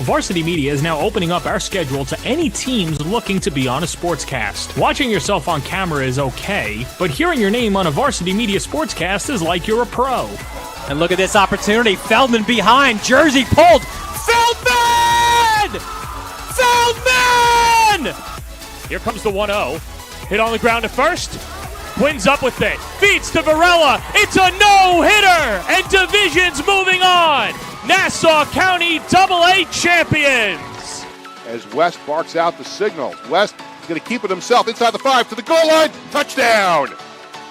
Varsity Media is now opening up our schedule to any teams looking to be on a sportscast. Watching yourself on camera is okay, but hearing your name on a Varsity Media sportscast is like you're a pro. And look at this opportunity. Feldman behind. Jersey pulled. Feldman! Feldman! Here comes the 1-0. Hit on the ground at first. Quinn's up with it. Feeds to Varela. It's a no-hitter. And Division's moving on. Nassau County AA champions. As West barks out the signal. West is going to keep it himself inside the 5 to the goal line. Touchdown.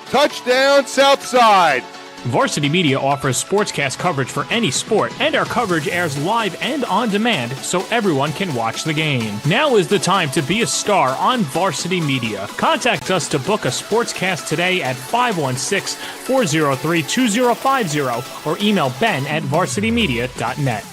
Touchdown, Southside. Varsity Media offers SPORTSCAST coverage for any sport, and our coverage airs live and on demand so everyone can watch the game. Now is the time to be a star on Varsity Media. Contact us to book a SPORTSCAST today at 516-403-2050 or email ben@varsitymedia.net.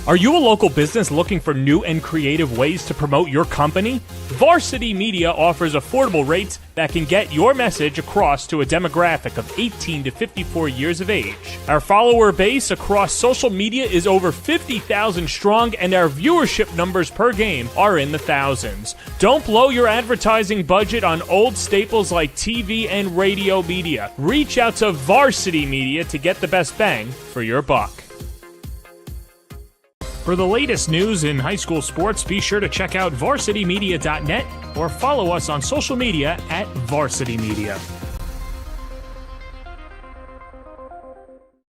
Are you a local business looking for new and creative ways to promote your company? Varsity Media offers affordable rates that can get your message across to a demographic of 18 to 54 years of age. Our follower base across social media is over 50,000 strong, and our viewership numbers per game are in the thousands. Don't blow your advertising budget on old staples like TV and radio media. Reach out to Varsity Media to get the best bang for your buck. For the latest news in high school sports, be sure to check out varsitymedia.net or follow us on social media at Varsity Media.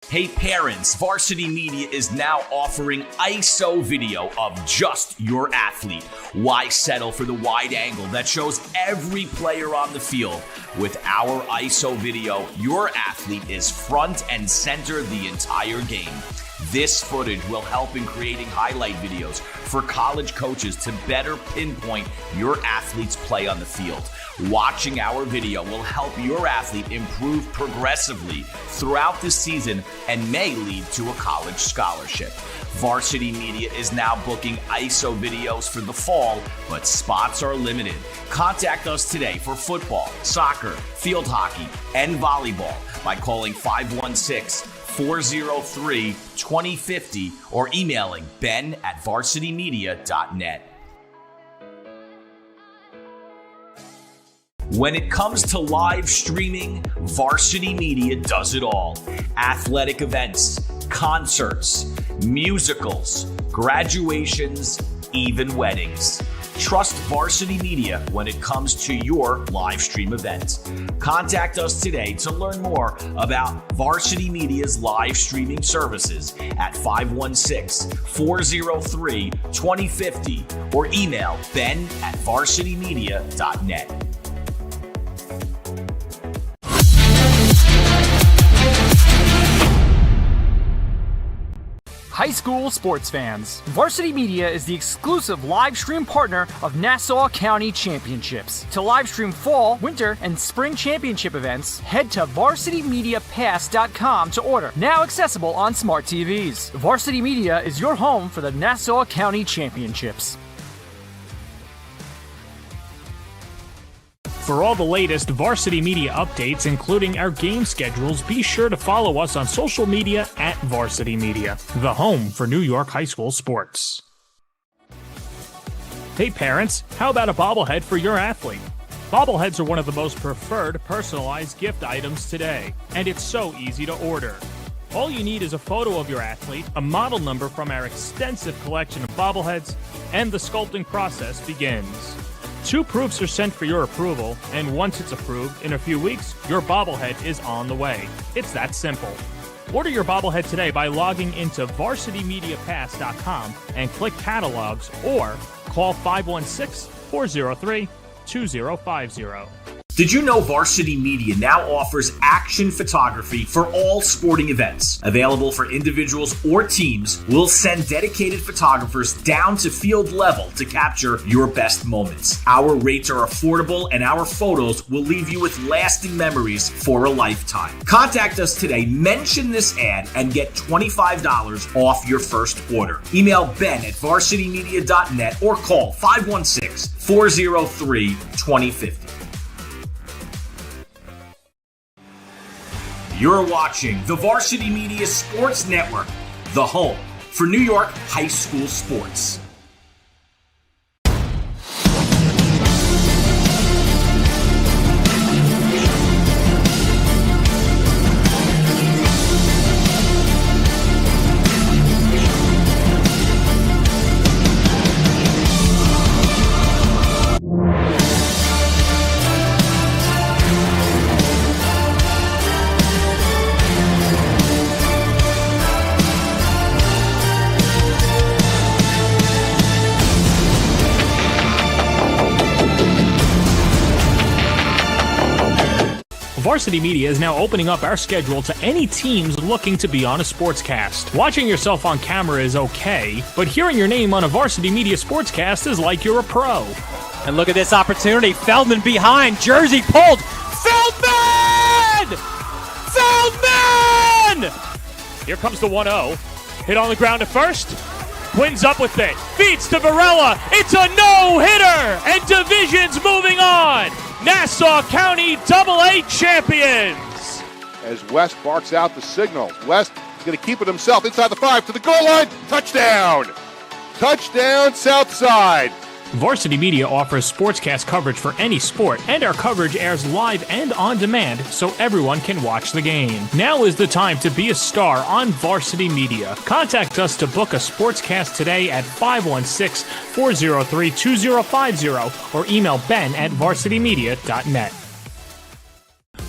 Hey parents, Varsity Media is now offering ISO video of just your athlete. Why settle for the wide angle that shows every player on the field? With our ISO video, your athlete is front and center the entire game. This footage will help in creating highlight videos for college coaches to better pinpoint your athlete's play on the field. Watching our video will help your athlete improve progressively throughout the season and may lead to a college scholarship. Varsity Media is now booking ISO videos for the fall, but spots are limited. Contact us today for football, soccer, field hockey, and volleyball by calling 516-403-2050 or emailing ben@varsitymedia.net. When it comes to live streaming, Varsity Media does it all. Athletic events, concerts, musicals, graduations, even weddings. Trust Varsity Media when it comes to your live stream event. Contact us today to learn more about Varsity Media's live streaming services at 516-403-2050 or email ben@varsitymedia.net. High school sports fans, Varsity Media is the exclusive live stream partner of Nassau County Championships. To live stream fall, winter, and spring championship events, head to varsitymediapass.com to order. Now accessible on smart TVs. Varsity Media is your home for the Nassau County Championships. For all the latest Varsity Media updates, including our game schedules, be sure to follow us on social media at Varsity Media, the home for New York high school sports. Hey parents, how about a bobblehead for your athlete? Bobbleheads are one of the most preferred personalized gift items today, and it's so easy to order. All you need is a photo of your athlete, a model number from our extensive collection of bobbleheads, and the sculpting process begins. 2 proofs are sent for your approval, and once it's approved, in a few weeks, your bobblehead is on the way. It's that simple. Order your bobblehead today by logging into varsitymediapass.com and click catalogs or call 516-403-2050. Did you know Varsity Media now offers action photography for all sporting events? Available for individuals or teams, we'll send dedicated photographers down to field level to capture your best moments. Our rates are affordable and our photos will leave you with lasting memories for a lifetime. Contact us today, mention this ad, and get $25 off your first order. Email ben@varsitymedia.net or call 516-403-2050. You're watching the Varsity Media Sports Network, the home for New York high school sports. Varsity Media is now opening up our schedule to any teams looking to be on a sportscast. Watching yourself on camera is okay, but hearing your name on a Varsity Media sportscast is like you're a pro. And look at this opportunity. Feldman behind. Jersey pulled. Feldman! Feldman! Here comes the 1-0. Hit on the ground at first. Quinn's up with it. Feeds to Varela. It's a no-hitter. And division's moving on. Nassau County AA champions. As West barks out the signal. West is going to keep it himself inside the 5 to the goal line. Touchdown! Touchdown, Southside. Varsity Media offers sportscast coverage for any sport, and our coverage airs live and on demand so everyone can watch the game. Now is the time to be a star on Varsity Media. Contact us to book a sportscast today at 516-403-2050 or email ben@varsitymedia.net.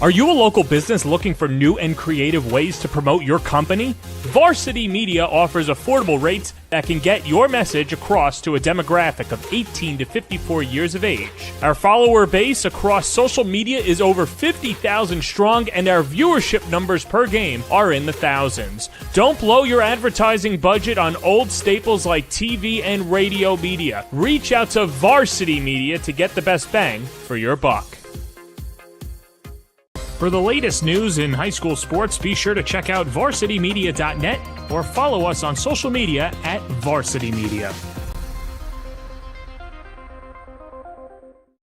Are you a local business looking for new and creative ways to promote your company? Varsity Media offers affordable rates that can get your message across to a demographic of 18 to 54 years of age. Our follower base across social media is over 50,000 strong, and our viewership numbers per game are in the thousands. Don't blow your advertising budget on old staples like TV and radio media. Reach out to Varsity Media to get the best bang for your buck. For the latest news in high school sports, be sure to check out varsitymedia.net or follow us on social media at Varsity Media.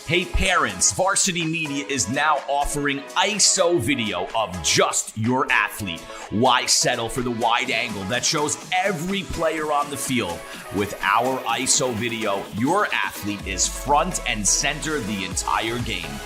Hey parents, Varsity Media is now offering ISO video of just your athlete. Why settle for the wide angle that shows every player on the field? With our ISO video, your athlete is front and center the entire game.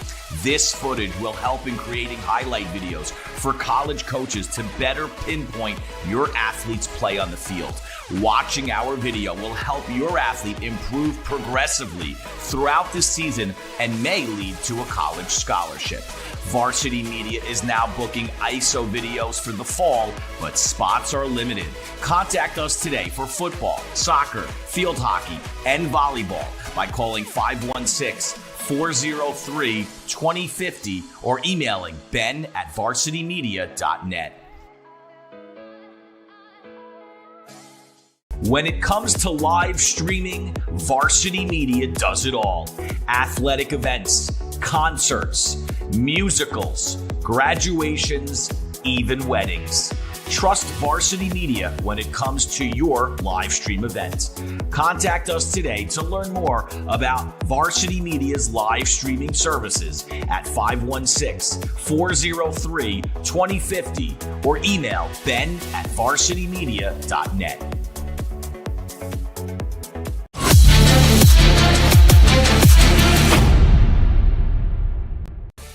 This footage will help in creating highlight videos for college coaches to better pinpoint your athlete's play on the field. Watching our video will help your athlete improve progressively throughout the season and may lead to a college scholarship. Varsity Media is now booking ISO videos for the fall, but spots are limited. Contact us today for football, soccer, field hockey, and volleyball by calling 516-403-2050 or emailing ben@varsitymedia.net. When it comes to live streaming, Varsity Media does it all. Athletic events, concerts, musicals, graduations, even weddings. Trust Varsity Media when it comes to your live stream event. Contact us today to learn more about Varsity Media's live streaming services at 516-403-2050 or email ben@varsitymedia.net.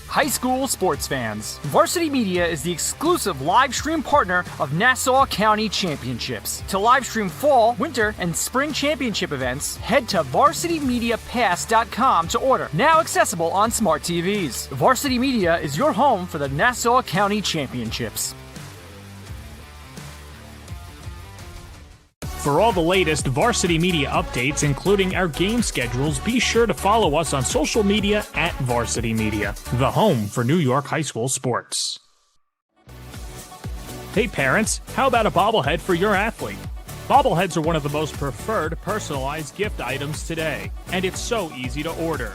High school sports fans, Varsity Media is the exclusive live stream partner of Nassau County Championships. To live stream fall, winter, and spring championship events, head to varsitymediapass.com to order. Now accessible on smart TVs. Varsity Media is your home for the Nassau County Championships. For all the latest Varsity Media updates, including our game schedules, be sure to follow us on social media at Varsity Media, the home for New York high school sports. Hey parents, how about a bobblehead for your athlete? Bobbleheads are one of the most preferred personalized gift items today, and it's so easy to order.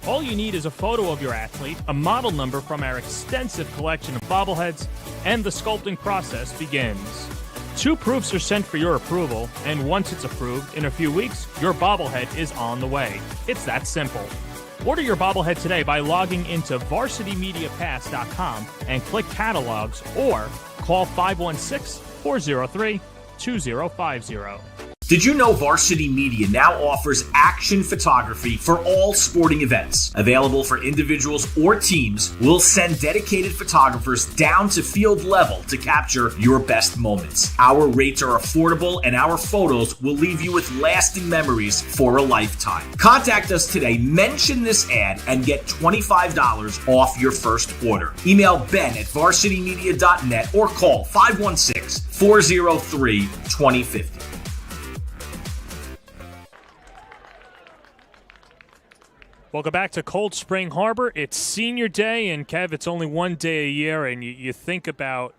All you need is a photo of your athlete, a model number from our extensive collection of bobbleheads, and the sculpting process begins. 2 proofs are sent for your approval, and once it's approved, in a few weeks, your bobblehead is on the way. It's that simple. Order your bobblehead today by logging into varsitymediapass.com and click catalogs or call 516-403-2050. Did you know Varsity Media now offers action photography for all sporting events? Available for individuals or teams, we'll send dedicated photographers down to field level to capture your best moments. Our rates are affordable and our photos will leave you with lasting memories for a lifetime. Contact us today, mention this ad, and get $25 off your first order. Email ben@varsitymedia.net or call 516-403-2050. Welcome back to Cold Spring Harbor. It's senior day, and Kev, it's only one day a year, and you think about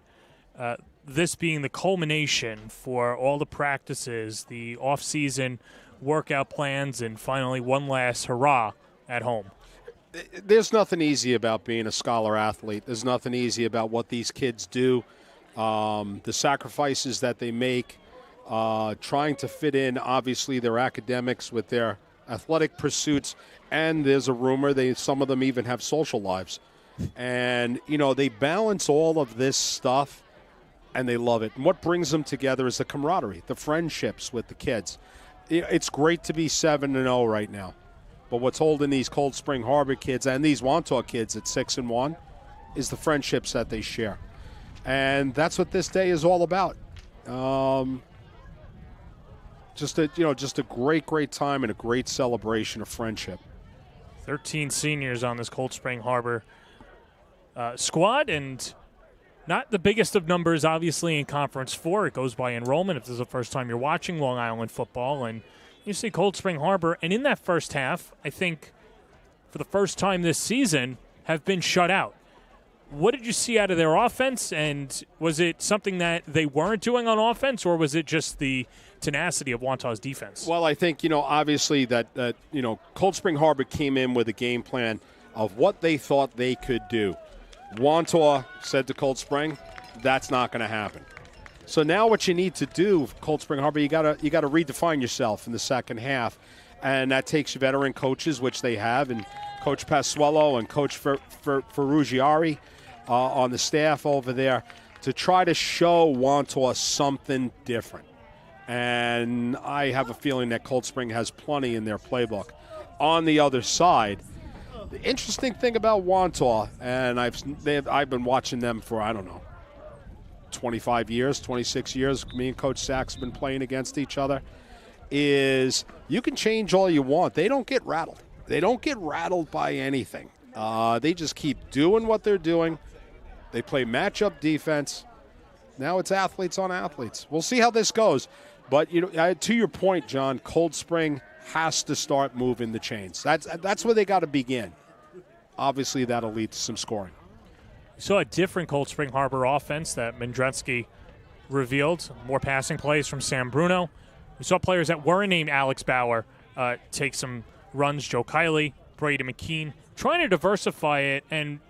this being the culmination for all the practices, the off-season workout plans, and finally one last hurrah at home. There's nothing easy about being a scholar athlete. There's nothing easy about what these kids do, the sacrifices that they make, trying to fit in, obviously, their academics with their athletic pursuits, and there's a rumor some of them even have social lives. And, they balance all of this stuff, and they love it. And what brings them together is the camaraderie, the friendships with the kids. It's great to be 7-0 right now. But what's holding these Cold Spring Harbor kids and these Wantagh kids at 6-1 is the friendships that they share. And that's what this day is all about. Just a great time and a great celebration of friendship. 13 seniors on this Cold Spring Harbor squad, and not the biggest of numbers, obviously, in Conference 4. It goes by enrollment if this is the first time you're watching Long Island football. And you see Cold Spring Harbor, and in that first half, I think for the first time this season, have been shut out. What did you see out of their offense, and was it something that they weren't doing on offense, or was it just the tenacity of Wantagh's defense? Well, I think, obviously that Cold Spring Harbor came in with a game plan of what they thought they could do. Wantagh said to Cold Spring, that's not going to happen. So now what you need to do, Cold Spring Harbor, you got to redefine yourself in the second half, and that takes veteran coaches, which they have, and Coach Pasquello and Coach Ferrugiari on the staff over there, to try to show Wantagh something different. And I have a feeling that Cold Spring has plenty in their playbook. On the other side, the interesting thing about Wantagh, and I've been watching them for, 25 years, 26 years, me and Coach Sachs have been playing against each other, is you can change all you want. They don't get rattled. They don't get rattled by anything. They just keep doing what they're doing. They play matchup defense. Now it's athletes on athletes. We'll see how this goes. But to your point, John, Cold Spring has to start moving the chains. That's where they got to begin. Obviously, that'll lead to some scoring. We saw a different Cold Spring Harbor offense that Mendretsky revealed. More passing plays from Sam Bruno. We saw players that weren't named Alex Bauer take some runs. Joe Kiley, Brady McKean, trying to diversify it, and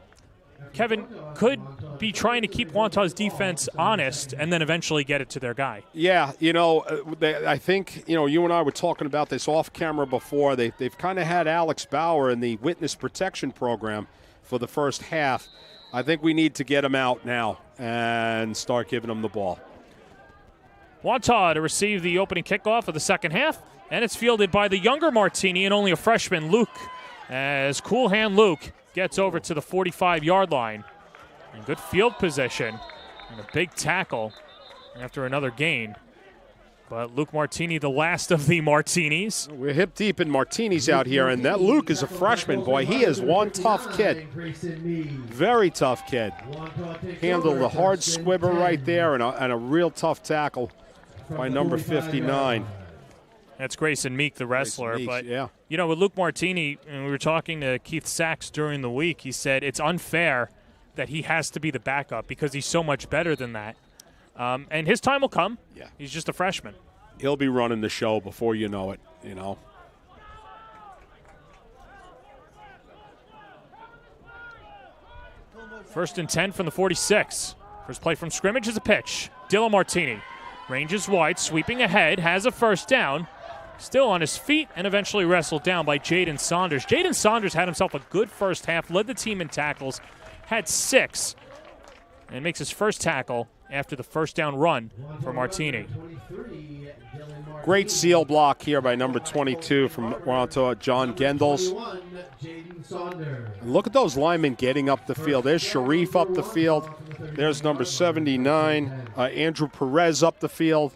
Kevin could be trying to keep Wantagh's defense honest and then eventually get it to their guy. Yeah, I think, you and I were talking about this off camera before. They've kind of had Alex Bauer in the witness protection program for the first half. I think we need to get him out now and start giving him the ball. Wantagh to receive the opening kickoff of the second half, and it's fielded by the younger Martini and only a freshman, Luke, as Cool Hand Luke gets over to the 45-yard line. And good field position and a big tackle after another gain. But Luke Martini, the last of the Martinis. We're hip deep in Martinis out here, and that Luke is a freshman. Boy, he is one tough kid. Very tough kid. Handled the hard squibber right there and a real tough tackle by number 59. That's Grayson Meek, the wrestler. Meeks, but, yeah. With Luke Martini, and we were talking to Keith Sachs during the week, he said it's unfair that he has to be the backup because he's so much better than that. And his time will come. Yeah. He's just a freshman. He'll be running the show before you know it, First and 10 from the 46. First play from scrimmage is a pitch. Dylan Martini ranges wide, sweeping ahead, has a first down. Still on his feet and eventually wrestled down by Jaden Saunders. Jaden Saunders had himself a good first half, led the team in tackles, had 6, and makes his first tackle after the first down run for Martini. Great seal block here by number 22 from Wantagh, John Gendels. And look at those linemen getting up the field. There's Sharif up the field. There's number 79, Andrew Perez up the field.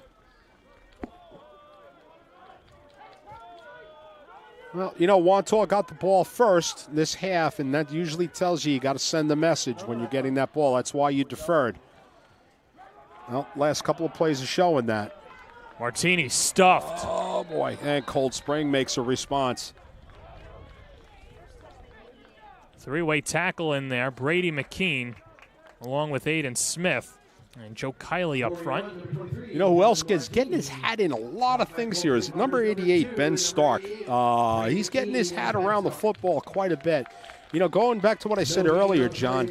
Well, Wantagh got the ball first this half, and that usually tells you got to send the message when you're getting that ball. That's why you deferred. Well, last couple of plays are showing that. Martini stuffed. Oh, boy. And Cold Spring makes a response. Three-way tackle in there. Brady McKean along with Aiden Smith. And Joe Kiley up front. You know who else is getting his hat in a lot of things here is number 88, Ben Stark. He's getting his hat around the football quite a bit. You know, going back to what I said earlier, John,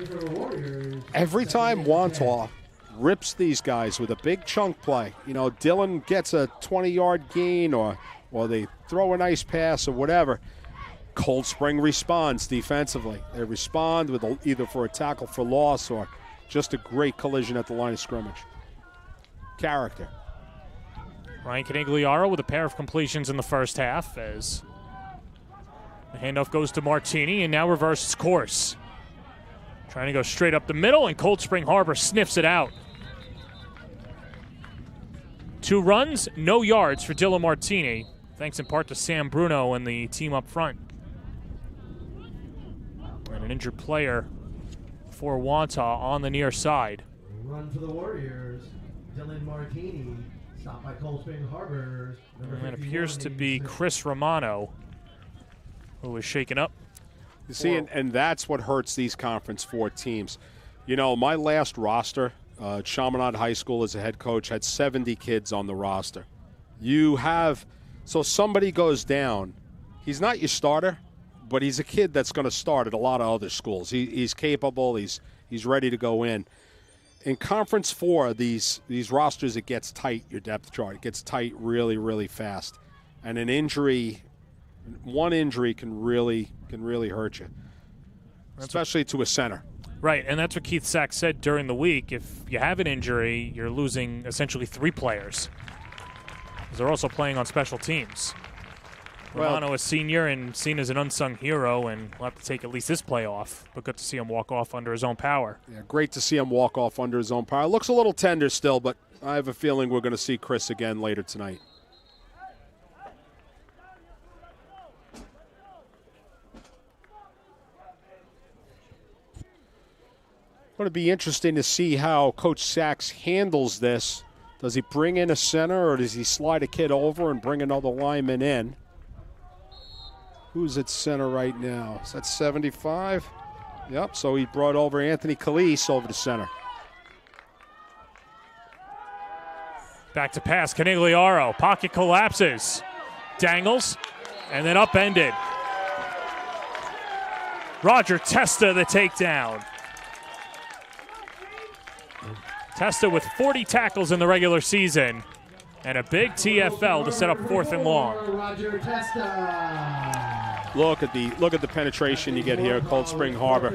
every time Wantagh rips these guys with a big chunk play, you know, Dylan gets a 20-yard gain or they throw a nice pass or whatever, Cold Spring responds defensively. They respond with either for a tackle for loss or just a great collision at the line of scrimmage. Character. Ryan Canigliaro with a pair of completions in the first half as the handoff goes to Martini and now reverses course. Trying to go straight up the middle, and Cold Spring Harbor sniffs it out. 2 runs, no yards for Dylan Martini, thanks in part to Sam Bruno and the team up front. And an injured player for Wantagh on the near side. Run for the Warriors. Dylan Martini, stopped by Cold Spring Harbor. And it appears to be Chris Romano who was shaken up. You see, and that's what hurts these Conference 4 teams. You know, my last roster, Chaminade High School as a head coach, had 70 kids on the roster. So somebody goes down. He's not your starter, but he's a kid that's going to start at a lot of other schools. He's capable. He's ready to go in. In Conference 4, these rosters, it gets tight, your depth chart. It gets tight really, really fast. And one injury can really hurt you, especially to a center. Right, and that's what Keith Sachs said during the week. If you have an injury, you're losing essentially 3 players. Because they're also playing on special teams. Romano is senior and seen as an unsung hero, and will have to take at least this play off. But good to see him walk off under his own power. Yeah, great to see him walk off under his own power. Looks a little tender still, but I have a feeling we're going to see Chris again later tonight. Going to be interesting to see how Coach Sachs handles this. Does he bring in a center, or does he slide a kid over and bring another lineman in? Who's at center right now? Is that 75? Yep, so he brought over Anthony Calise over to center. Back to pass, Canigliaro. Pocket collapses. Dangles, and then upended. Roger Testa the takedown. Testa with 40 tackles in the regular season and a big TFL to set up 4th and long. Roger Testa. Look at the penetration you get here at Cold Spring Harbor.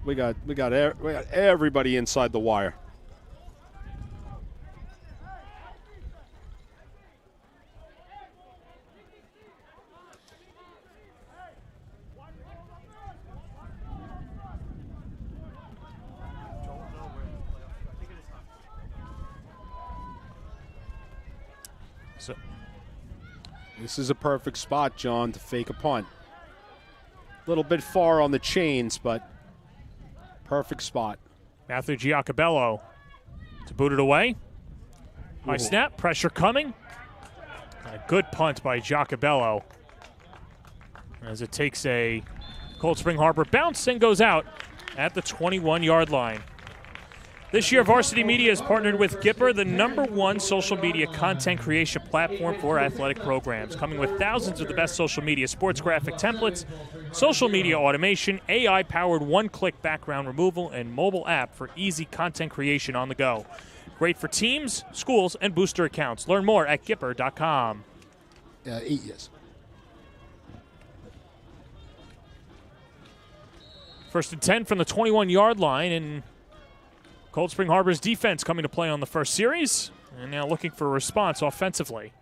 We got everybody inside the wire. So this is a perfect spot, John, to fake a punt. A little bit far on the chains, but perfect spot. Matthew Giacobello to boot it away. High snap, pressure coming. And a good punt by Giacobello as it takes a Cold Spring Harbor bounce and goes out at the 21-yard line. This year, Varsity Media has partnered with Gipper, the #1 social media content creation platform for athletic programs, coming with thousands of the best social media sports graphic templates, social media automation, AI-powered one-click background removal, and mobile app for easy content creation on the go. Great for teams, schools, and booster accounts. Learn more at Gipper.com. 8 years. First and 10 from the 21-yard line, and Cold Spring Harbor's defense coming to play on the first series, and now looking for a response offensively.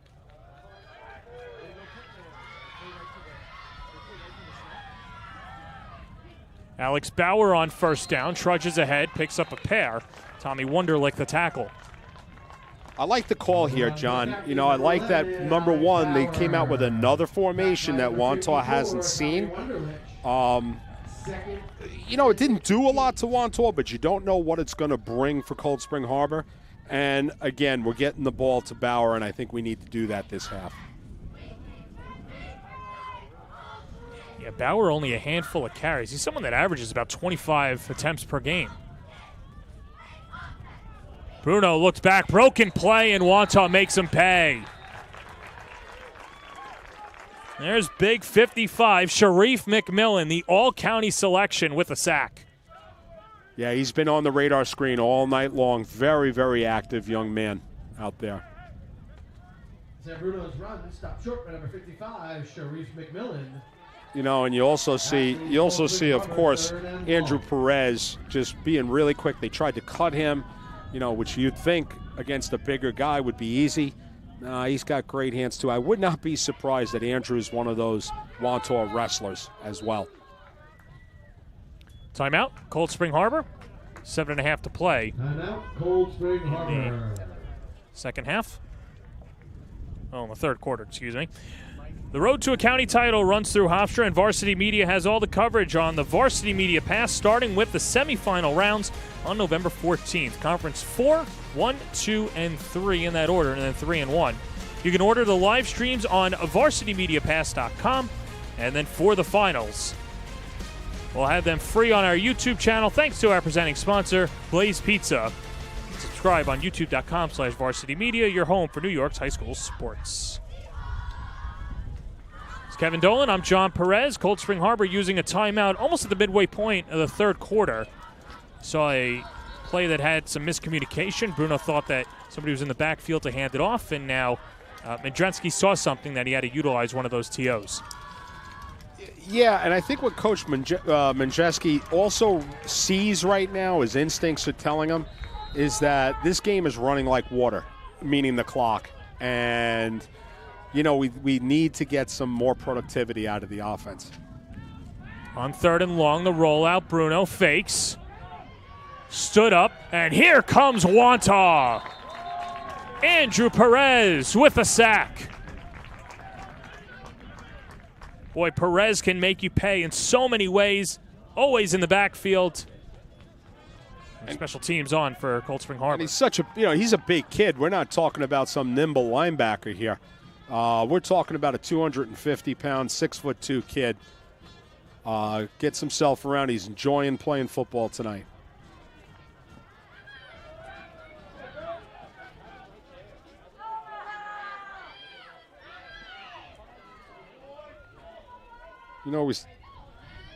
Alex Bauer on first down, trudges ahead, picks up a pair. Tommy Wunderlich the tackle. I like the call here, John. You know, I like that #1, they came out with another formation that Wantagh hasn't seen. You know, it didn't do a lot to Wantagh, but you don't know what it's going to bring for Cold Spring Harbor. And, again, we're getting the ball to Bauer, and I think we need to do that this half. Yeah, Bauer only a handful of carries. He's someone that averages about 25 attempts per game. Bruno looks back, broken play, and Wantagh makes him pay. There's big 55, Sharif McMillan, the all-county selection with a sack. Yeah, he's been on the radar screen all night long. Very, very active young man out there. San Bruno's run stopped short by number 55, Sharif McMillan. You know, and you also see, of course, Andrew Perez just being really quick. They tried to cut him, you know, which you'd think against a bigger guy would be easy. He's got great hands, too. I would not be surprised that Andrew's one of those Wantagh wrestlers as well. Timeout, Cold Spring Harbor. 7.5 to play. Timeout, Cold Spring Harbor. Second half. Oh, in the third quarter, excuse me. The road to a county title runs through Hofstra, and Varsity Media has all the coverage on the Varsity Media Pass, starting with the semifinal rounds on November 14th. Conference 4, 1, 2, and 3 in that order, and then 3 and 1. You can order the live streams on varsitymediapass.com, and then for the finals, we'll have them free on our YouTube channel, thanks to our presenting sponsor, Blaze Pizza. Subscribe on youtube.com/varsitymedia, your home for New York's high school sports. It's Kevin Dolan. I'm John Perez. Cold Spring Harbor using a timeout almost at the midway point of the third quarter. Saw a play that had some miscommunication. Bruno thought that somebody was in the backfield to hand it off, and now Mendrensky saw something that he had to utilize one of those TOs. Yeah, and I think what Coach Mendrensky also sees right now, his instincts are telling him, is that this game is running like water, meaning the clock. And, you know, we need to get some more productivity out of the offense. On third and long, the rollout, Bruno fakes, stood up, and here comes Wantagh. Andrew Perez with a sack. Boy, Perez can make you pay in so many ways, always in the backfield. And special teams on for Cold Spring Harbor. And he's such a, he's a big kid. We're not talking about some nimble linebacker here. We're talking about a 250-pound, 6'2" kid. Gets himself around. He's enjoying playing football tonight.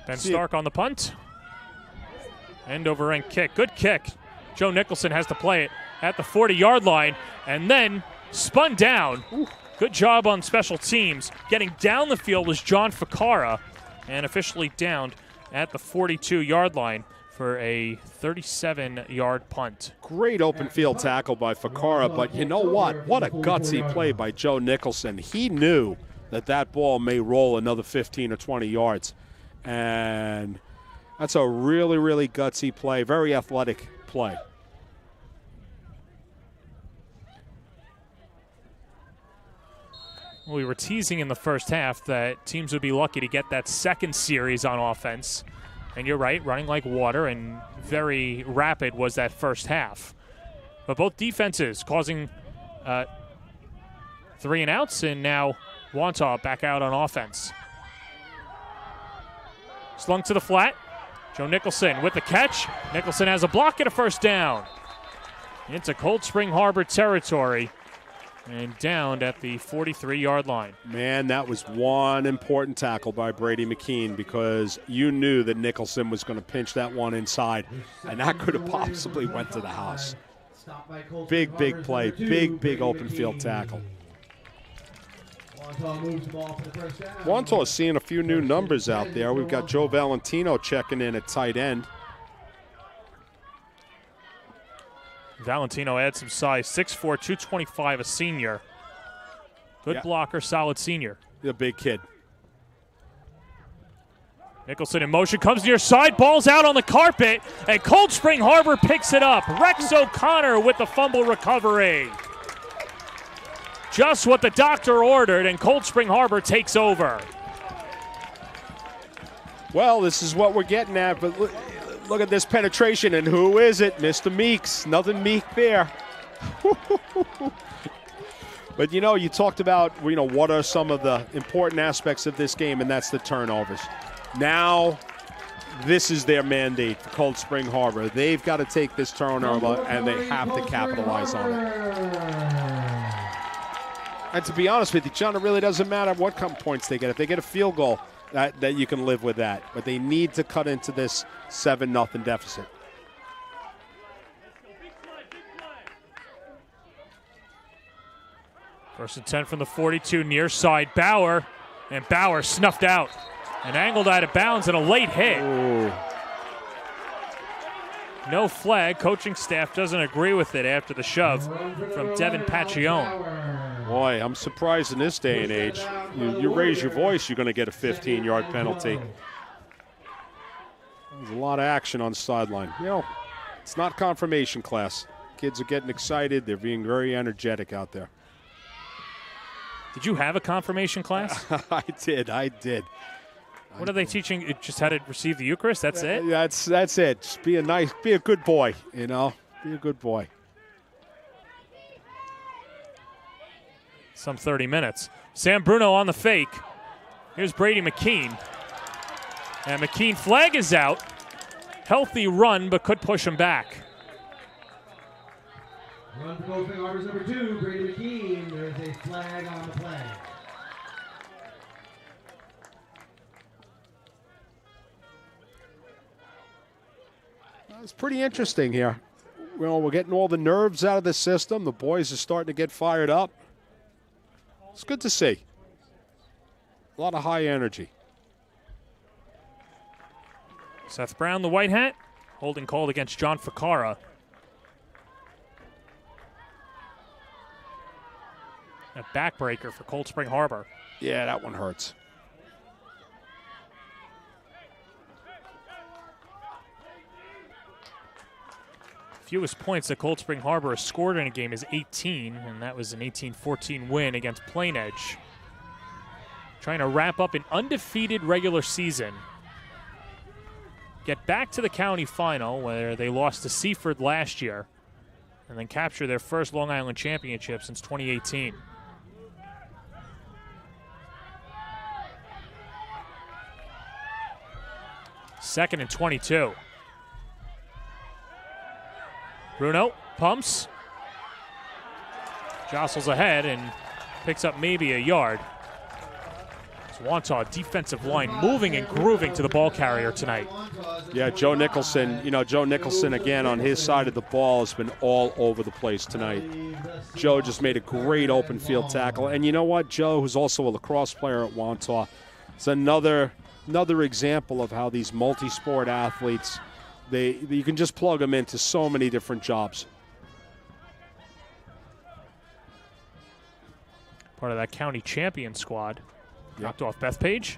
Ben Stark on the punt. End over end kick. Good kick. Joe Nicholson has to play it at the 40-yard line and then spun down. Ooh. Good job on special teams. Getting down the field was John Ficara and officially downed at the 42-yard line for a 37-yard punt. Great open field tackle by Ficara, but you know what? What a gutsy play by Joe Nicholson. He knew that ball may roll another 15 or 20 yards. And that's a really, really gutsy play, very athletic play. We were teasing in the first half that teams would be lucky to get that second series on offense. And you're right, running like water and very rapid was that first half. But both defenses causing 3 and outs, and now Wantagh back out on offense. Slung to the flat. Joe Nicholson with the catch. Nicholson has a block and a first down. Into Cold Spring Harbor territory and downed at the 43-yard line. Man, that was one important tackle by Brady McKean, because you knew that Nicholson was going to pinch that one inside, and that could have possibly went to the house. Big, big play. Big open field tackle. Wantagh is seeing a few new numbers out there. We've got Joe Valentino checking in at tight end. Valentino adds some size, 6'4", 225, a senior. Good blocker, solid senior. He's a big kid. Nicholson in motion, comes near side, ball's out on the carpet, and Cold Spring Harbor picks it up. Rex O'Connor with the fumble recovery. Just what the doctor ordered, and Cold Spring Harbor takes over. Well, this is what we're getting at, but look at this penetration, and who is it? Mr. Meeks. Nothing meek there. But, you talked about, what are some of the important aspects of this game, and that's the turnovers. Now, this is their mandate for Cold Spring Harbor. They've got to take this turnover, and they have to capitalize on it. And to be honest with you, John, it really doesn't matter what points they get. If they get a field goal, that you can live with that. But they need to cut into this 7-0 deficit. First and 10 from the 42, near side, Bauer. And Bauer snuffed out and angled out of bounds and a late hit. Ooh. No flag. Coaching staff doesn't agree with it after the shove from Devin Pacione. Boy, I'm surprised in this day and age. You raise your voice, you're going to get a 15-yard penalty. There's a lot of action on the sideline. It's not confirmation class. Kids are getting excited. They're being very energetic out there. Did you have a confirmation class? I did. What are they teaching? Just how to receive the Eucharist? That's it? That's it. Just be a good boy, Be a good boy. Some 30 minutes. Sam Bruno on the fake. Here's Brady McKean. And McKean flag is out. Healthy run, but could push him back. Run for Cold Spring Harbor's number 2, Brady McKean. There's a flag on the play. It's pretty interesting here. We're getting all the nerves out of the system. The boys are starting to get fired up. It's good to see. A lot of high energy. Seth Brown, the white hat. Holding called against John Ficara. A backbreaker for Cold Spring Harbor. Yeah, that one hurts. Fewest points that Cold Spring Harbor has scored in a game is 18, and that was an 18-14 win against Plain Edge. Trying to wrap up an undefeated regular season. Get back to the county final where they lost to Seaford last year, and then capture their first Long Island championship since 2018. Second and 22. Bruno pumps, jostles ahead, and picks up maybe a yard. It's Wantagh defensive line moving and grooving to the ball carrier tonight. Yeah, Joe Nicholson, Joe Nicholson again on his side of the ball has been all over the place tonight. Joe just made a great open field tackle. And you know what? Joe, who's also a lacrosse player at Wantagh, is another example of how these multi-sport athletes, you can just plug them into so many different jobs. Part of that county champion squad. Dropped off Bethpage.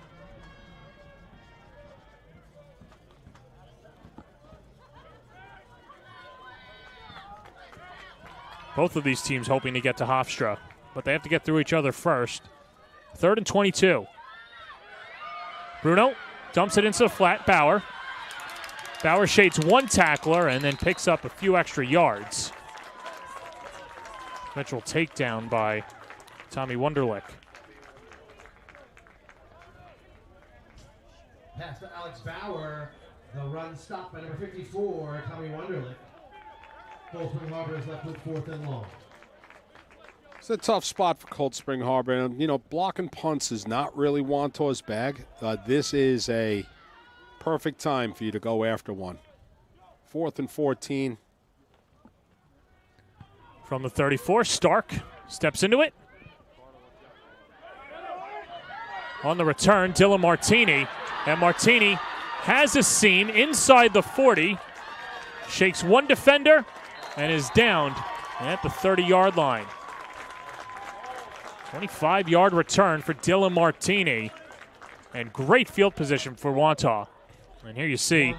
Both of these teams hoping to get to Hofstra, but they have to get through each other first. Third and 22. Bruno dumps it into the flat. Bauer. Bauer shades one tackler and then picks up a few extra yards. Eventual takedown by Tommy Wunderlich. Pass to Alex Bauer. The run stopped by number 54, Tommy Wunderlich. Cold Spring Harbor is left with 4th and long. It's a tough spot for Cold Spring Harbor. And, blocking punts is not really Wantagh's bag. This is a perfect time for you to go after one. 4th and 14. From the 34, Stark steps into it. On the return, Dylan Martini. And Martini has a seam inside the 40. Shakes one defender and is downed at the 30-yard line. 25-yard return for Dylan Martini. And great field position for Wantagh. And here you see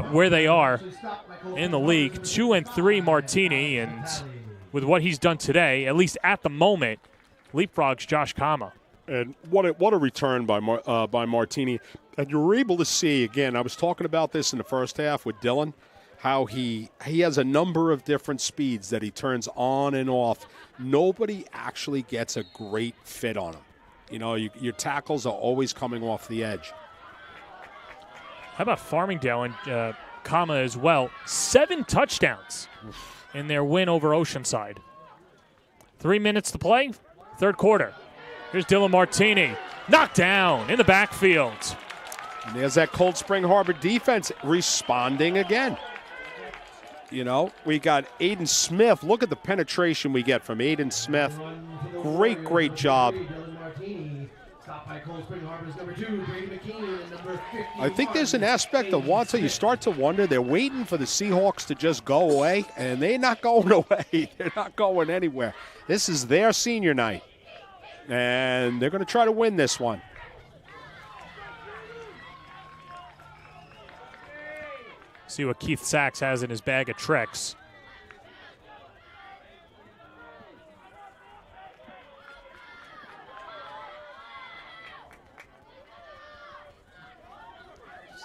where they are in the league. 2-3 Martini, and with what he's done today, at least at the moment, leapfrogs Josh Kama. And what a return by Martini. And you were able to see, again, I was talking about this in the first half with Dylan, how he has a number of different speeds that he turns on and off. Nobody actually gets a great fit on him. You know, your tackles are always coming off the edge. How about Farmingdale and Comma as well? 7 touchdowns in their win over Oceanside. 3 minutes to play, third quarter. Here's Dylan Martini, knocked down in the backfield. And there's that Cold Spring Harbor defense responding again. You know, we got Aiden Smith. Look at the penetration we get from Aiden Smith. Great job. I think there's an aspect of Wantagh, you start to wonder, they're waiting for the Seahawks to just go away, and they're not going away. They're not going anywhere. This is their senior night, and they're going to try to win this one. See what Keith Sachs has in his bag of tricks.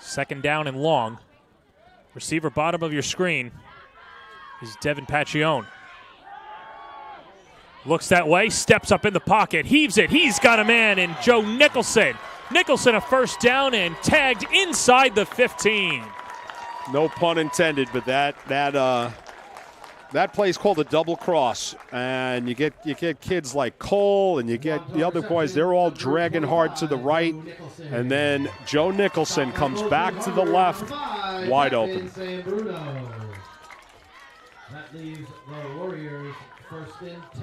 Second down and long. Receiver bottom of your screen is Devin Pacione. Looks that way, steps up in the pocket, heaves it. He's got a man in Joe Nicholson. Nicholson a first down and tagged inside the 15. No pun intended, but that play is called a double cross, and you get kids like Cole, and you get the other boys. They're all dragging hard to the right, and then Joe Nicholson comes back to the left, wide open.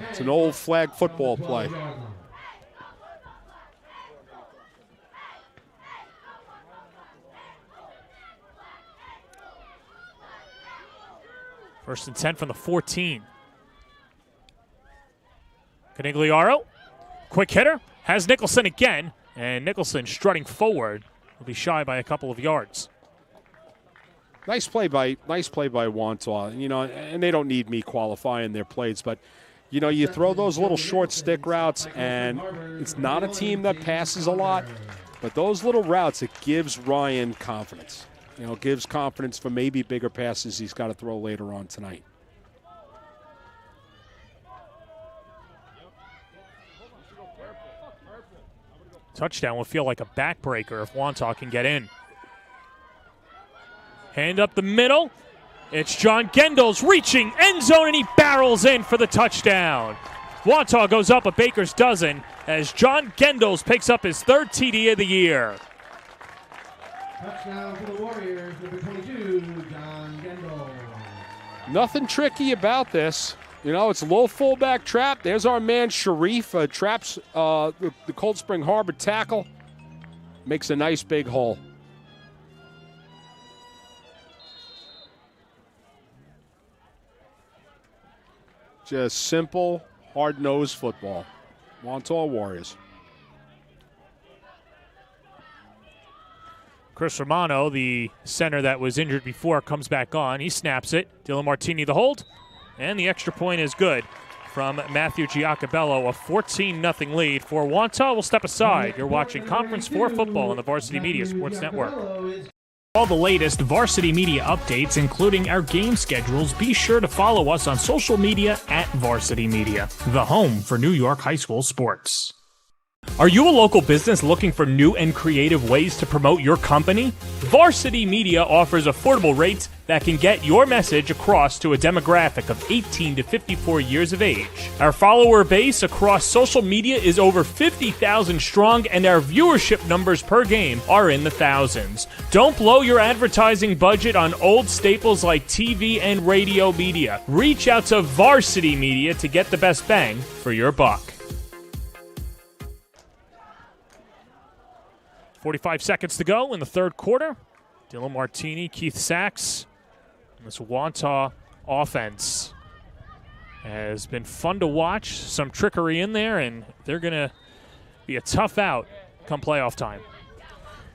It's an old flag football play. First and 10 from the 14. Canigliaro, quick hitter, has Nicholson again, and Nicholson strutting forward will be shy by a couple of yards. Nice play by Wantagh. You know, and they don't need me qualifying their plays, but you know, you throw those little short stick routes, and it's not a team that passes a lot, but those little routes, it gives Ryan confidence. You know, gives confidence for maybe bigger passes he's got to throw later on tonight. Touchdown will feel like a backbreaker if Wantagh can get in. Hand up the middle. It's John Gendels reaching end zone, and he barrels in for the touchdown. Wantagh goes up a baker's dozen as John Gendels picks up his 3rd TD of the year. Touchdown for the Warriors, number 22, John Gendel. Nothing tricky about this. You know, it's a low fullback trap. There's our man Sharif, traps the Cold Spring Harbor tackle. Makes a nice big hole. Just simple, hard-nosed football. Wantagh Warriors. Chris Romano, the center that was injured before, comes back on. He snaps it. Dylan Martini the hold. And the extra point is good from Matthew Giacobello. A 14-0 lead for Wantagh. Will step aside. You're watching Conference 4 football on the Varsity Media Sports Network. All the latest Varsity Media updates, including our game schedules, be sure to follow us on social media at Varsity Media, the home for New York high school sports. Are you a local business looking for new and creative ways to promote your company? Varsity Media offers affordable rates that can get your message across to a demographic of 18 to 54 years of age. Our follower base across social media is over 50,000 strong, and our viewership numbers per game are in the thousands. Don't blow your advertising budget on old staples like TV and radio media. Reach out to Varsity Media to get the best bang for your buck. 45 seconds to go in the third quarter. Dylan Martini, Keith Sachs. This Wantagh offense has been fun to watch. Some trickery in there, and they're going to be a tough out come playoff time.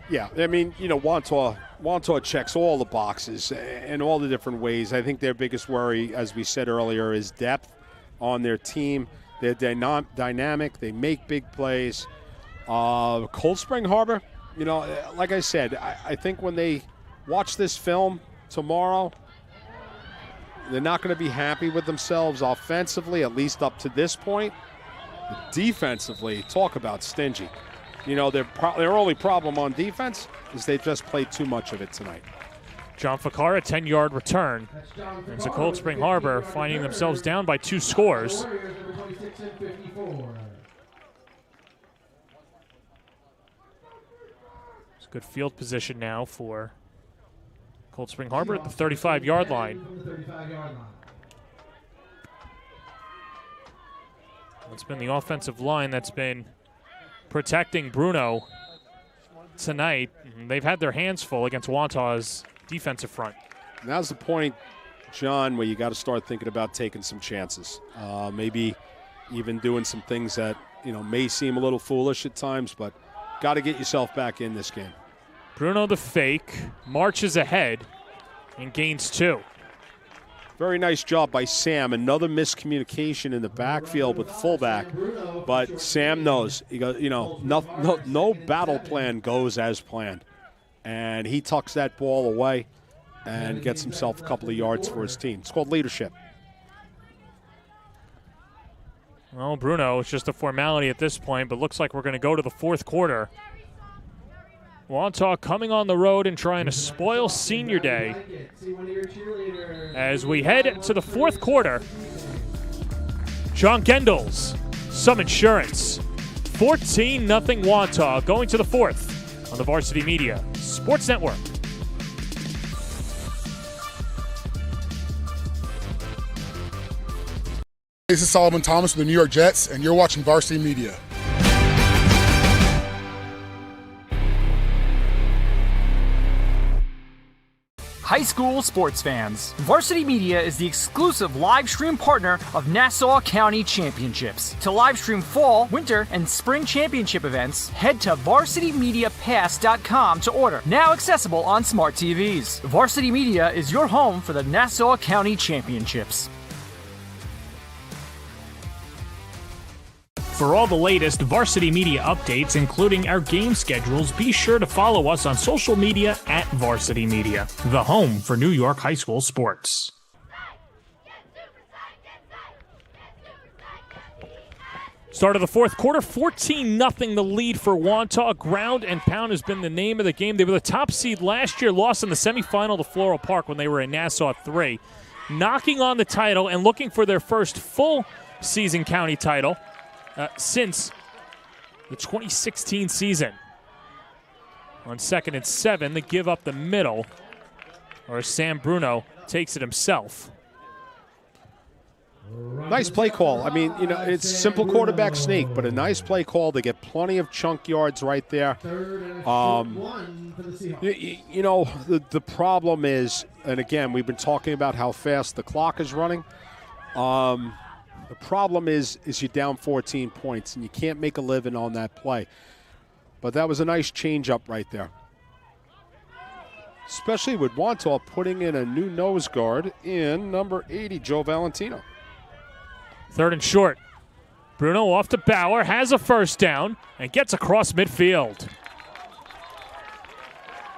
Yeah, I mean, you know, Wantagh checks all the boxes in all the different ways. I think their biggest worry, as we said earlier, is depth on their team. They're dynamic. They make big plays. Cold Spring Harbor, you know, like I said, I think when they watch this film tomorrow, they're not going to be happy with themselves offensively, at least up to this point. But defensively, talk about stingy. You know, their only problem on defense is they've just played too much of it tonight. John Ficarra, 10-yard return. And so Cold Spring Harbor finding themselves down by 2 scores. It's good field position now for Cold Spring Harbor at the 35-yard line. It's been the offensive line that's been protecting Bruno tonight. They've had their hands full against Wantagh's defensive front. Now's the point, John, where you got to start thinking about taking some chances. Maybe even doing some things that, you know, may seem a little foolish at times, but got to get yourself back in this game. Bruno the fake marches ahead and gains 2. Very nice job by Sam. Another miscommunication in the backfield with fullback, but Sam knows. He goes, you know, no battle plan goes as planned, and he tucks that ball away and gets himself a couple of yards for his team. It's called leadership. Well, Bruno, it's just a formality at this point, but looks like we're going to go to the 4th quarter. Wantagh coming on the road and trying to spoil senior day as we head to the 4th quarter. John Gendels, some insurance. 14-0 Wantagh going to the 4th on the Varsity Media Sports Network. This is Solomon Thomas with the New York Jets, and you're watching Varsity Media. High school sports fans, Varsity Media is the exclusive live stream partner of Nassau County Championships. To live stream fall, winter, and spring championship events, head to varsitymediapass.com to order. Now accessible on smart TVs. Varsity Media is your home for the Nassau County Championships. For all the latest Varsity Media updates, including our game schedules, be sure to follow us on social media at Varsity Media, the home for New York high school sports. Start of the 4th quarter, 14-0 the lead for Wantagh. Ground and pound has been the name of the game. They were the top seed last year, lost in the semifinal to Floral Park when they were in Nassau 3. Knocking on the title and looking for their first full season county title since the 2016 season. On 2nd and 7, they give up the middle, or Sam Bruno takes it himself. Nice play call. I mean, you know, it's simple quarterback sneak, but a nice play call. They get plenty of chunk yards right there. You know, the problem is, and again, we've been talking about how fast the clock is running. The problem is you're down 14 points, and you can't make a living on that play. But that was a nice change-up right there. Especially with Wantagh putting in a new nose guard in number 80, Joe Valentino. 3rd and short. Bruno off to Bauer, has a first down, and gets across midfield.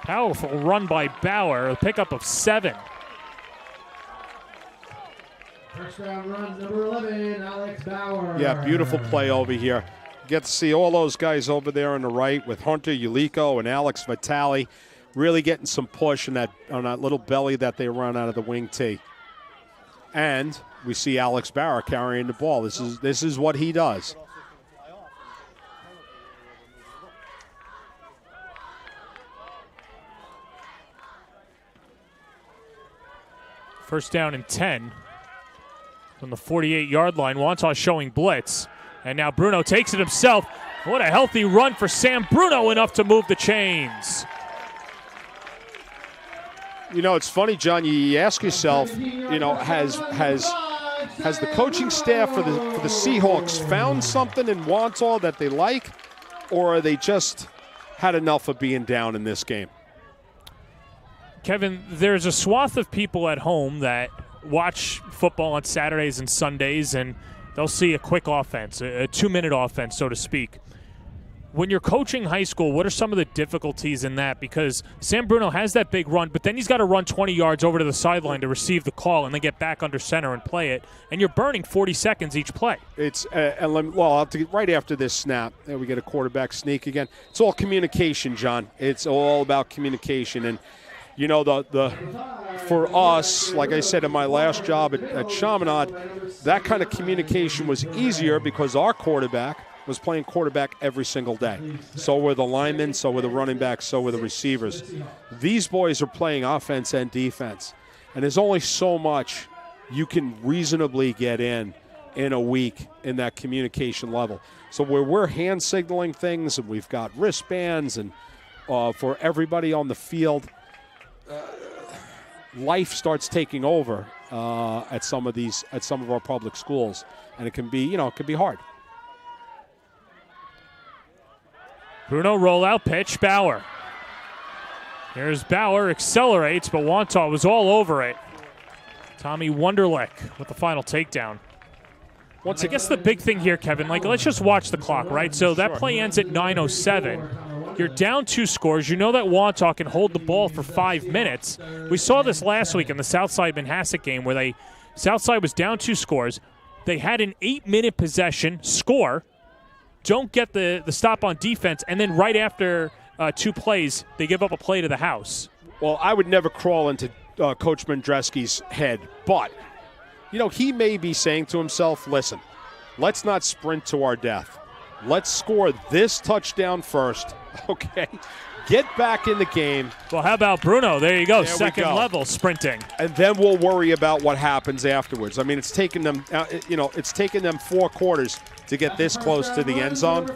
Powerful run by Bauer, a pickup of 7. First down run, number 11, Alex Bauer. Yeah, beautiful play over here. Get to see all those guys over there on the right with Hunter Ulico and Alex Vitale really getting some push on that little belly that they run out of the wing tee. And we see Alex Bauer carrying the ball. This is what he does. First down and 10. From the 48-yard line, Wantagh showing blitz. And now Bruno takes it himself. What a healthy run for Sam Bruno, enough to move the chains. You know, it's funny, John, you ask yourself, you know, has the coaching staff for the Seahawks found something in Wantagh that they like, or are they just had enough of being down in this game? Kevin, there's a swath of people at home that watch football on Saturdays and Sundays, and they'll see a quick offense, a 2-minute offense, so to speak. When you're coaching high school, what are some of the difficulties in that? Because Sam Bruno has that big run, but then he's got to run 20 yards over to the sideline to receive the call and then get back under center and play it. And you're burning 40 seconds each play. It's I'll have to get right after this snap. There we get a quarterback sneak again. It's all communication, John. It's all about communication. And you know, for us, like I said in my last job at Chaminade, that kind of communication was easier because our quarterback was playing quarterback every single day. So were the linemen, so were the running backs, so were the receivers. These boys are playing offense and defense. And there's only so much you can reasonably get in a week in that communication level. So where we're hand signaling things and we've got wristbands and for everybody on the field, life starts taking over at some of our public schools. And it can be, it can be hard. Bruno rollout pitch, Bauer. Here's Bauer, accelerates, but Wantagh was all over it. Tommy Wonderlick with the final takedown. I guess the big thing here, Kevin, let's just watch the clock, right? So that play ends at 9:07. You're down 2 scores. You know that Wantagh can hold the ball for 5 minutes. We saw this last week in the Southside-Manhasset game where Southside was down 2 scores. They had an 8-minute possession, score, don't get the stop on defense, and then right after 2 plays, they give up a play to the house. Well, I would never crawl into Coach Mendreski's head, but, he may be saying to himself, listen, let's not sprint to our death. Let's score this touchdown first, okay? Get back in the game. Well, how about Bruno? There you go, second level sprinting. And then we'll worry about what happens afterwards. I mean, it's taken them, it's taken them 4 quarters to get this close to the end zone.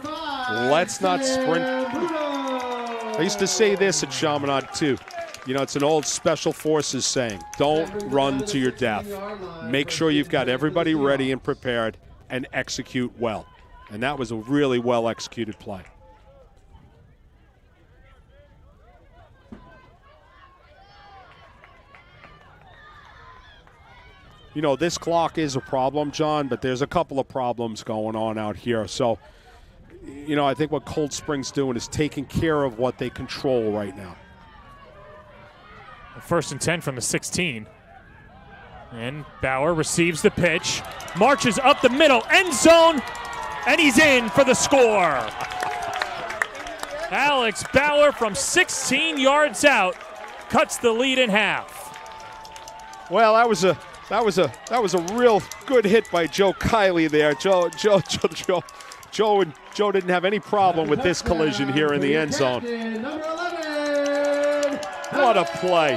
Let's not sprint. I used to say this at Chaminade too. It's an old Special Forces saying, don't run to your death. Make sure you've got everybody ready and prepared and execute well. And that was a really well-executed play. This clock is a problem, John, but there's a couple of problems going on out here. So, I think what Cold Spring's doing is taking care of what they control right now. 1st and 10 from the 16. And Bauer receives the pitch, marches up the middle, end zone, and he's in for the score. Alex Bauer from 16 yards out cuts the lead in half. Well, that was a real good hit by Joe Kiley there. Joe didn't have any problem with this collision here in the end zone. What a play.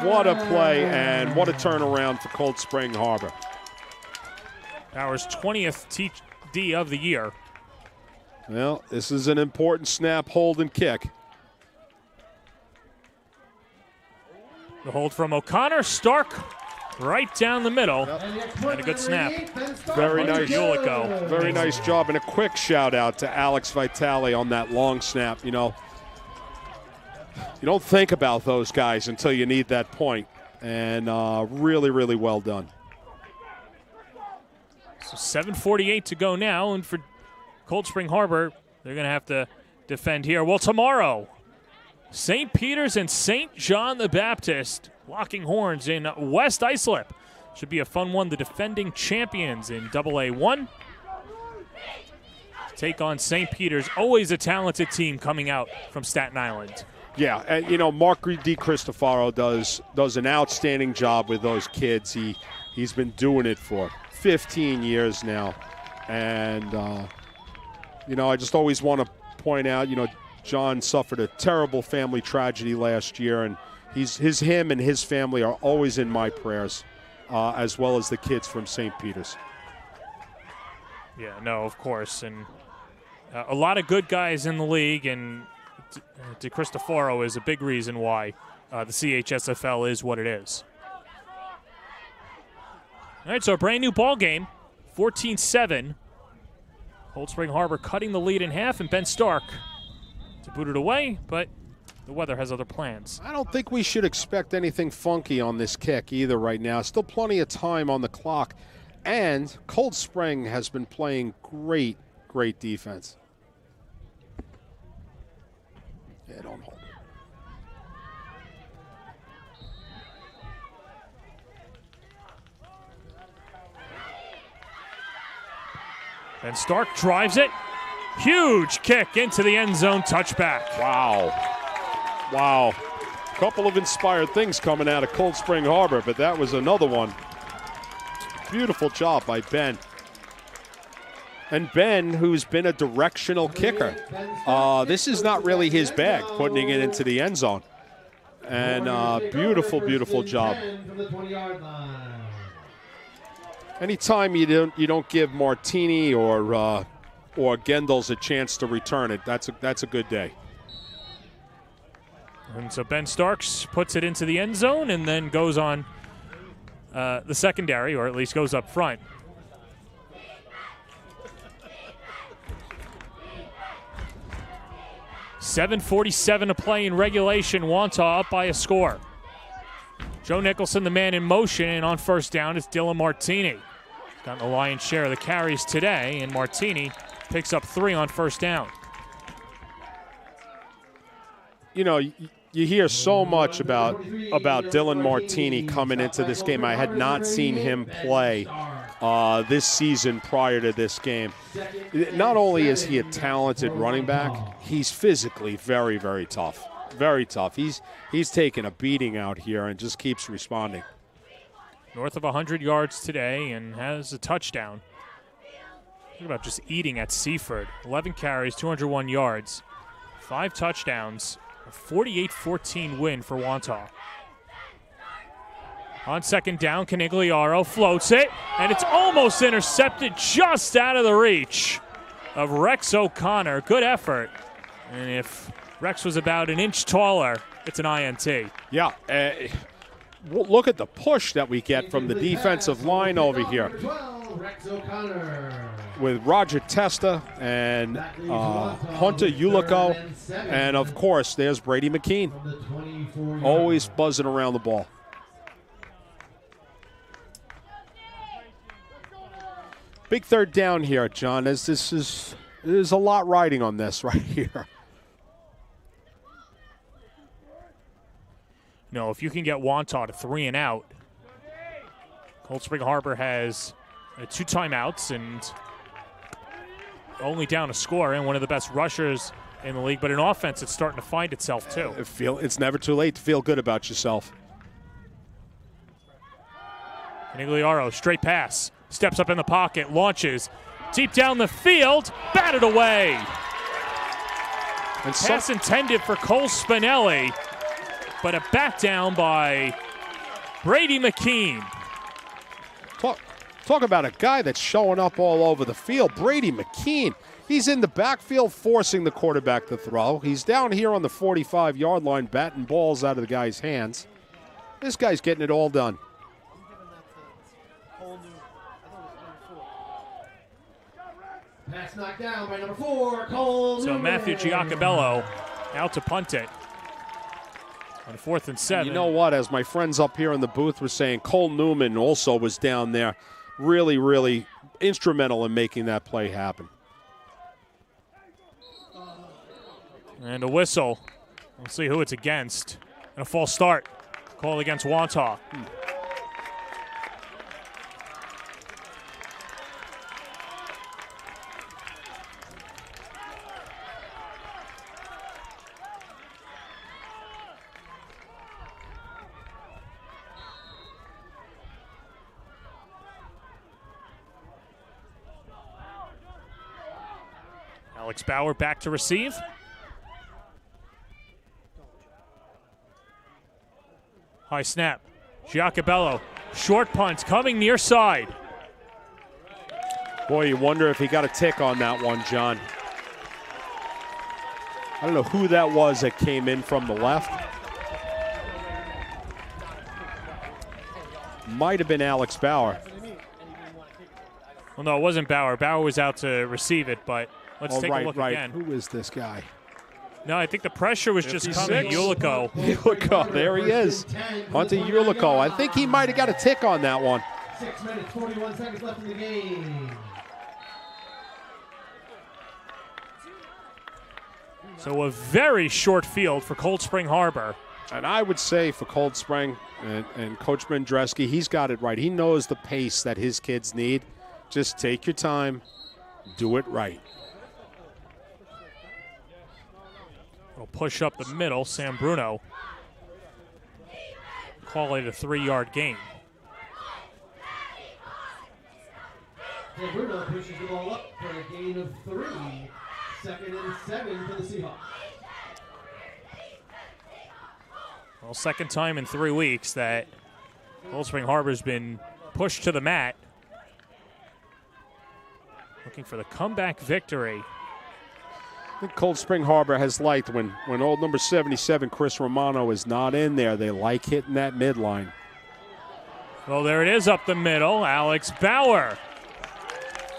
What a play, and what a turnaround for Cold Spring Harbor. Bauer's 20th TD of the year. Well, this is an important snap, hold, and kick. The hold from O'Connor. Stark right down the middle. Yep. And a good snap. Very nice. Very nice job. And a quick shout out to Alex Vitale on that long snap. You don't think about those guys until you need that point. And really, really well done. So 7:48 to go now. And for Cold Spring Harbor, they're going to have to defend here. Well, tomorrow, St. Peter's and St. John the Baptist locking horns in West Islip. Should be a fun one. The defending champions in AA1 take on St. Peter's. Always a talented team coming out from Staten Island. Yeah, and Mark DiCristofaro does an outstanding job with those kids. He's been doing it for 15 years now. And, I just always want to point out, John suffered a terrible family tragedy last year, and him and his family are always in my prayers, as well as the kids from St. Peter's. Yeah, no, of course. And a lot of good guys in the league, and DiCristofaro is a big reason why the CHSFL is what it is. All right, so a brand new ball game, 14-7. Cold Spring Harbor cutting the lead in half, and Ben Stark to boot it away, but the weather has other plans. I don't think we should expect anything funky on this kick either right now. Still plenty of time on the clock, and Cold Spring has been playing great defense. Ben Stark drives it. Huge kick into the end zone, touchback. Wow. Wow. Couple of inspired things coming out of Cold Spring Harbor, but that was another one. Beautiful job by Ben. And Ben, who's been a directional kicker, this is not really his bag, putting it into the end zone. And beautiful, beautiful job. Anytime you don't give Martini or Gendels a chance to return it, that's a good day. And so Ben Starks puts it into the end zone and then goes on the secondary, or at least goes up front. .7:47 to play in regulation. Wantagh up by a score. Joe Nicholson, the man in motion, and on first down it's Dylan Martini. He's gotten the lion's share of the carries today, and Martini picks up 3 on first down. You know, you hear so much about Dylan Martini coming into this game. I had not seen him play this season prior to this game. Not only is he a talented running back, he's physically very, very tough. Very tough. He's taking a beating out here and just keeps responding. North of 100 yards today and has a touchdown. Think about just eating at Seaford. 11 carries, 201 yards, 5 touchdowns. A 48-14 win for Wantagh. On second down, Canigliaro floats it, and it's almost intercepted just out of the reach of Rex O'Connor. Good effort. And if Rex was about an inch taller, it's an INT. Yeah. Look at the push that we get from the defensive line over here. With Roger Testa and Hunter Ulico, and of course there's Brady McKean, always buzzing around the ball. Big third down here, John. There's a lot riding on this right here. No, if you can get Wantagh to 3 and out. Cold Spring Harbor has 2 timeouts and only down a score, and one of the best rushers in the league. But in offense, it's starting to find itself too. It's never too late to feel good about yourself. Canigliaro, straight pass, steps up in the pocket, launches deep down the field, batted away. And pass intended for Cole Spinelli, but a bat down by Brady McKean. Talk about a guy that's showing up all over the field. Brady McKean. He's in the backfield forcing the quarterback to throw. He's down here on the 45-yard line batting balls out of the guy's hands. This guy's getting it all done. Pass knocked down by number 4, Cole So Newman. Matthew Giacobello out to punt it on 4th and 7. And you know what? As my friends up here in the booth were saying, Cole Newman also was down there. Really, really instrumental in making that play happen. And a whistle. We'll see who it's against. And a false start. Call against Wantagh. Alex Bauer back to receive. High snap. Giacobello, short punt, coming near side. Boy, you wonder if he got a tick on that one, John. I don't know who that was that came in from the left. Might have been Alex Bauer. Well, no, it wasn't Bauer. Bauer was out to receive it, but let's take a look again. Who is this guy? No, I think the pressure was just coming. Ulico. Ulico, there he is. Hunter Ulico. I think he might have got a tick on that one. 6 minutes, 41 seconds left in the game. So a very short field for Cold Spring Harbor. And I would say for Cold Spring and Coach Mendreski, he's got it right. He knows the pace that his kids need. Just take your time, Do it right. Will push up the middle. Sam Bruno. Call it a 3-yard gain. Sam Bruno pushes the ball up for a gain of 3. 2nd and 7 for the Seahawks. Well, second time in 3 weeks that Cold Spring Harbor's been pushed to the mat. Looking for the comeback victory. I think Cold Spring Harbor has liked when old number 77, Chris Romano, is not in there. They like hitting that midline. Well, there it is up the middle. Alex Bauer.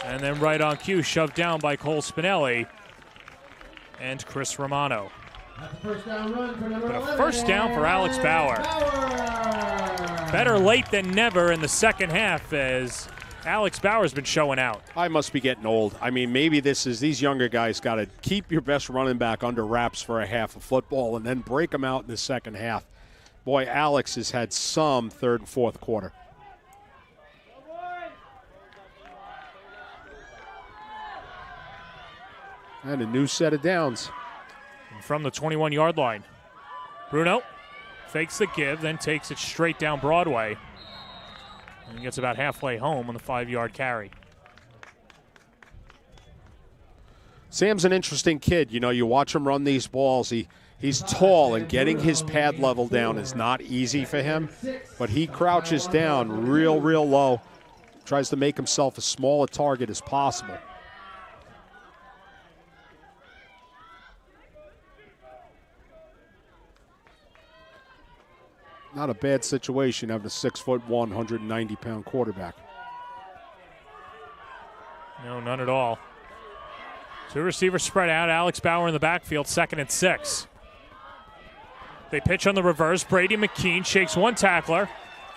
And then right on cue, shoved down by Cole Spinelli and Chris Romano. That's a first down run for number 11. But a first down for Alex Bauer. Better late than never in the second half as Alex Bauer's been showing out. I must be getting old. I mean, maybe these younger guys got to keep your best running back under wraps for a half of football and then break them out in the second half. Boy, Alex has had some third and fourth quarter. And a new set of downs. From the 21-yard line. Bruno fakes the give, then takes it straight down Broadway. And gets about halfway home on the 5-yard carry. Sam's an interesting kid. You know, you watch him run these balls. He's tall, and getting his pad level down is not easy for him. But he crouches down real low. Tries to make himself as small a target as possible. Not a bad situation having a 6'1", 190-pound quarterback. No, none at all. Two receivers spread out. Alex Bauer in the backfield, 2nd and 6. They pitch on the reverse. Brady McKean shakes one tackler.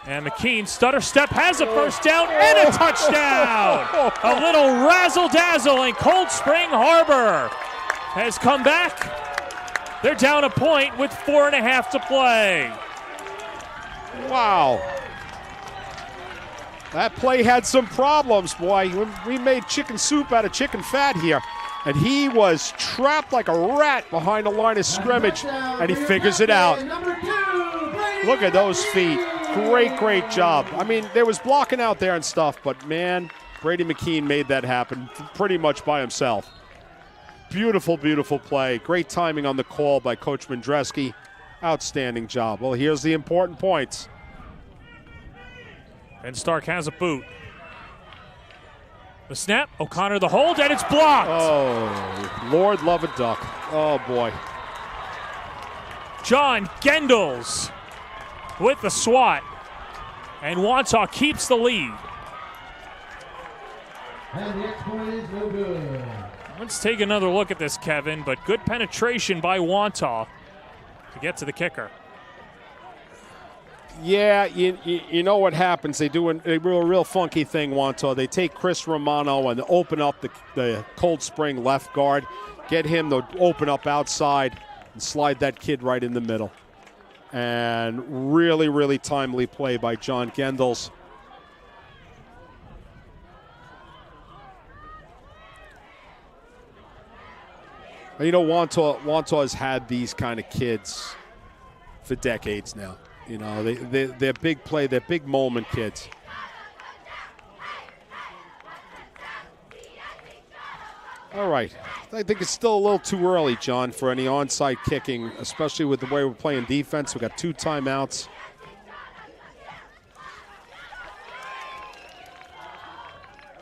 And McKean, stutter step, has a first down and a touchdown. A little razzle-dazzle, and Cold Spring Harbor has come back. They're down a point with 4.5 to play. Wow. That play had some problems, boy. We made chicken soup out of chicken fat here. And he was trapped like a rat behind the line of scrimmage, and he figures it out. Look at those feet. Great job. I mean, there was blocking out there and stuff, but, man, Brady McKean made that happen pretty much by himself. Beautiful play. Great timing on the call by Coach Mandreski. Outstanding job. Well, here's the important points. And Stark has a boot. The snap, O'Connor the hold, and it's blocked. Oh, Lord love a duck. Oh, boy. John Gendels with the swat. And Wantagh keeps the lead. And the next point is no good. Let's take another look at this, Kevin, but good penetration by Wantagh to get to the kicker. Yeah, you know what happens. They do a real funky thing, Wantagh. They take Chris Romano and open up the Cold Spring left guard, get him to open up outside and slide that kid right in the middle. And really timely play by John Gendels. You know, Wantagh has had these kind of kids for decades now. You know, they're big play, they're big moment kids. All right. I think it's still a little too early, John, for any onside kicking, especially with the way we're playing defense. We've got 2 timeouts.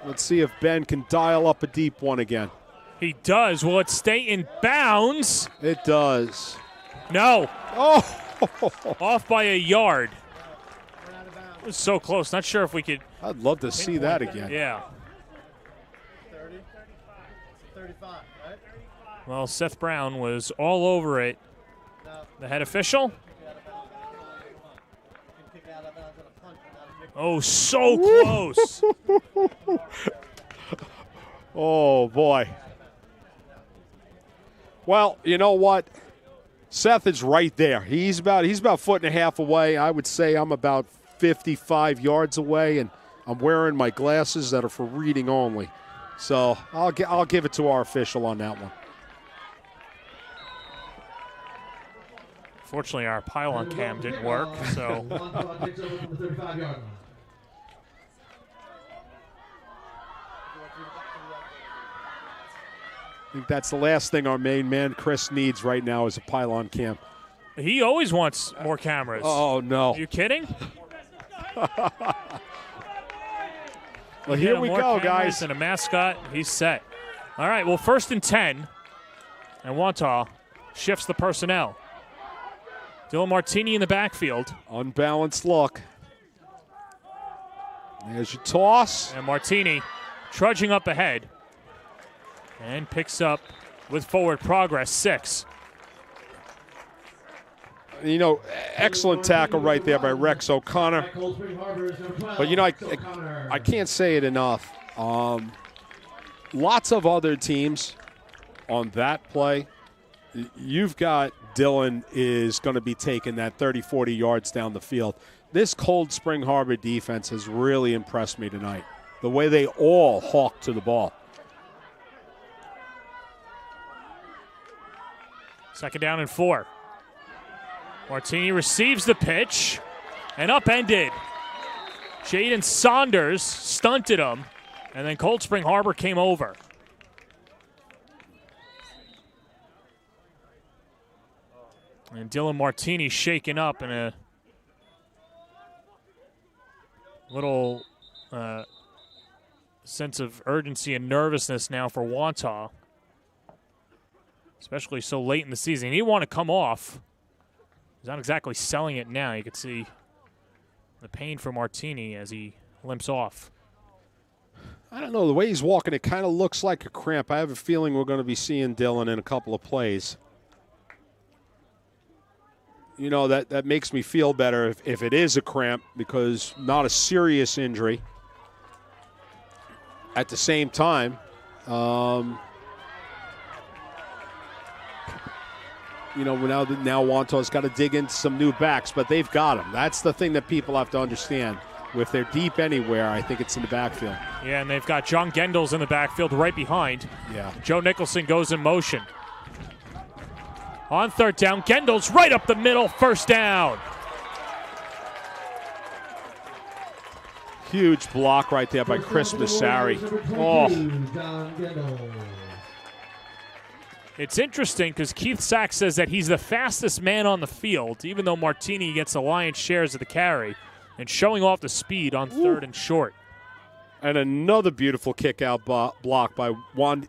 Let's see if Ben can dial up a deep one again. He does. Will it stay in bounds? It does. No. Oh! Off by a yard. It was so close. Not sure if we could. I'd love to see that again. Yeah. 35, right? Well, Seth Brown was all over it. The head official. Oh, so close. Oh, boy. Well, you know what? Seth is right there. He's about a foot and a half away. I would say I'm about 55 yards away, and I'm wearing my glasses that are for reading only. So I'll give it to our official on that one. Fortunately, our pylon cam didn't work, so. Wantagh takes over from the 35-yard line. I think that's the last thing our main man, Chris, needs right now is a pylon cam. He always wants more cameras. Oh, no. Are you kidding? Well, here we go, guys. And a mascot, he's set. All right, well, 1st and 10. And Wantagh shifts the personnel. Dylan Martini in the backfield. Unbalanced look. There's your toss. And Martini trudging up ahead. And picks up with forward progress, 6. You know, excellent tackle right there by Rex O'Connor. But, you know, I can't say it enough. Lots of other teams on that play. You've got Dylan is going to be taking that 30, 40 yards down the field. This Cold Spring Harbor defense has really impressed me tonight. The way they all hawk to the ball. 2nd down and 4. Martini receives the pitch and upended. Jaden Saunders stunted him, and then Cold Spring Harbor came over. And Dylan Martini shaken up in a little sense of urgency and nervousness now for Wantagh. Especially so late in the season. He didn't want to come off. He's not exactly selling it now. You can see the pain for Martini as he limps off. I don't know. The way he's walking, it kind of looks like a cramp. I have a feeling we're going to be seeing Dylan in a couple of plays. You know, that makes me feel better if it is a cramp because not a serious injury. At the same time, you know, now Wantagh's got to dig into some new backs, but they've got them. That's the thing that people have to understand. If they're deep anywhere, I think it's in the backfield. Yeah, and they've got John Gendels in the backfield right behind. Yeah. Joe Nicholson goes in motion. On 3rd down, Gendels right up the middle, 1st down. Huge block right there by Chris Massari. Oh. It's interesting because Keith Sachs says that he's the fastest man on the field, even though Martini gets the lion's shares of the carry and showing off the speed on 3rd and short. And another beautiful kick-out block by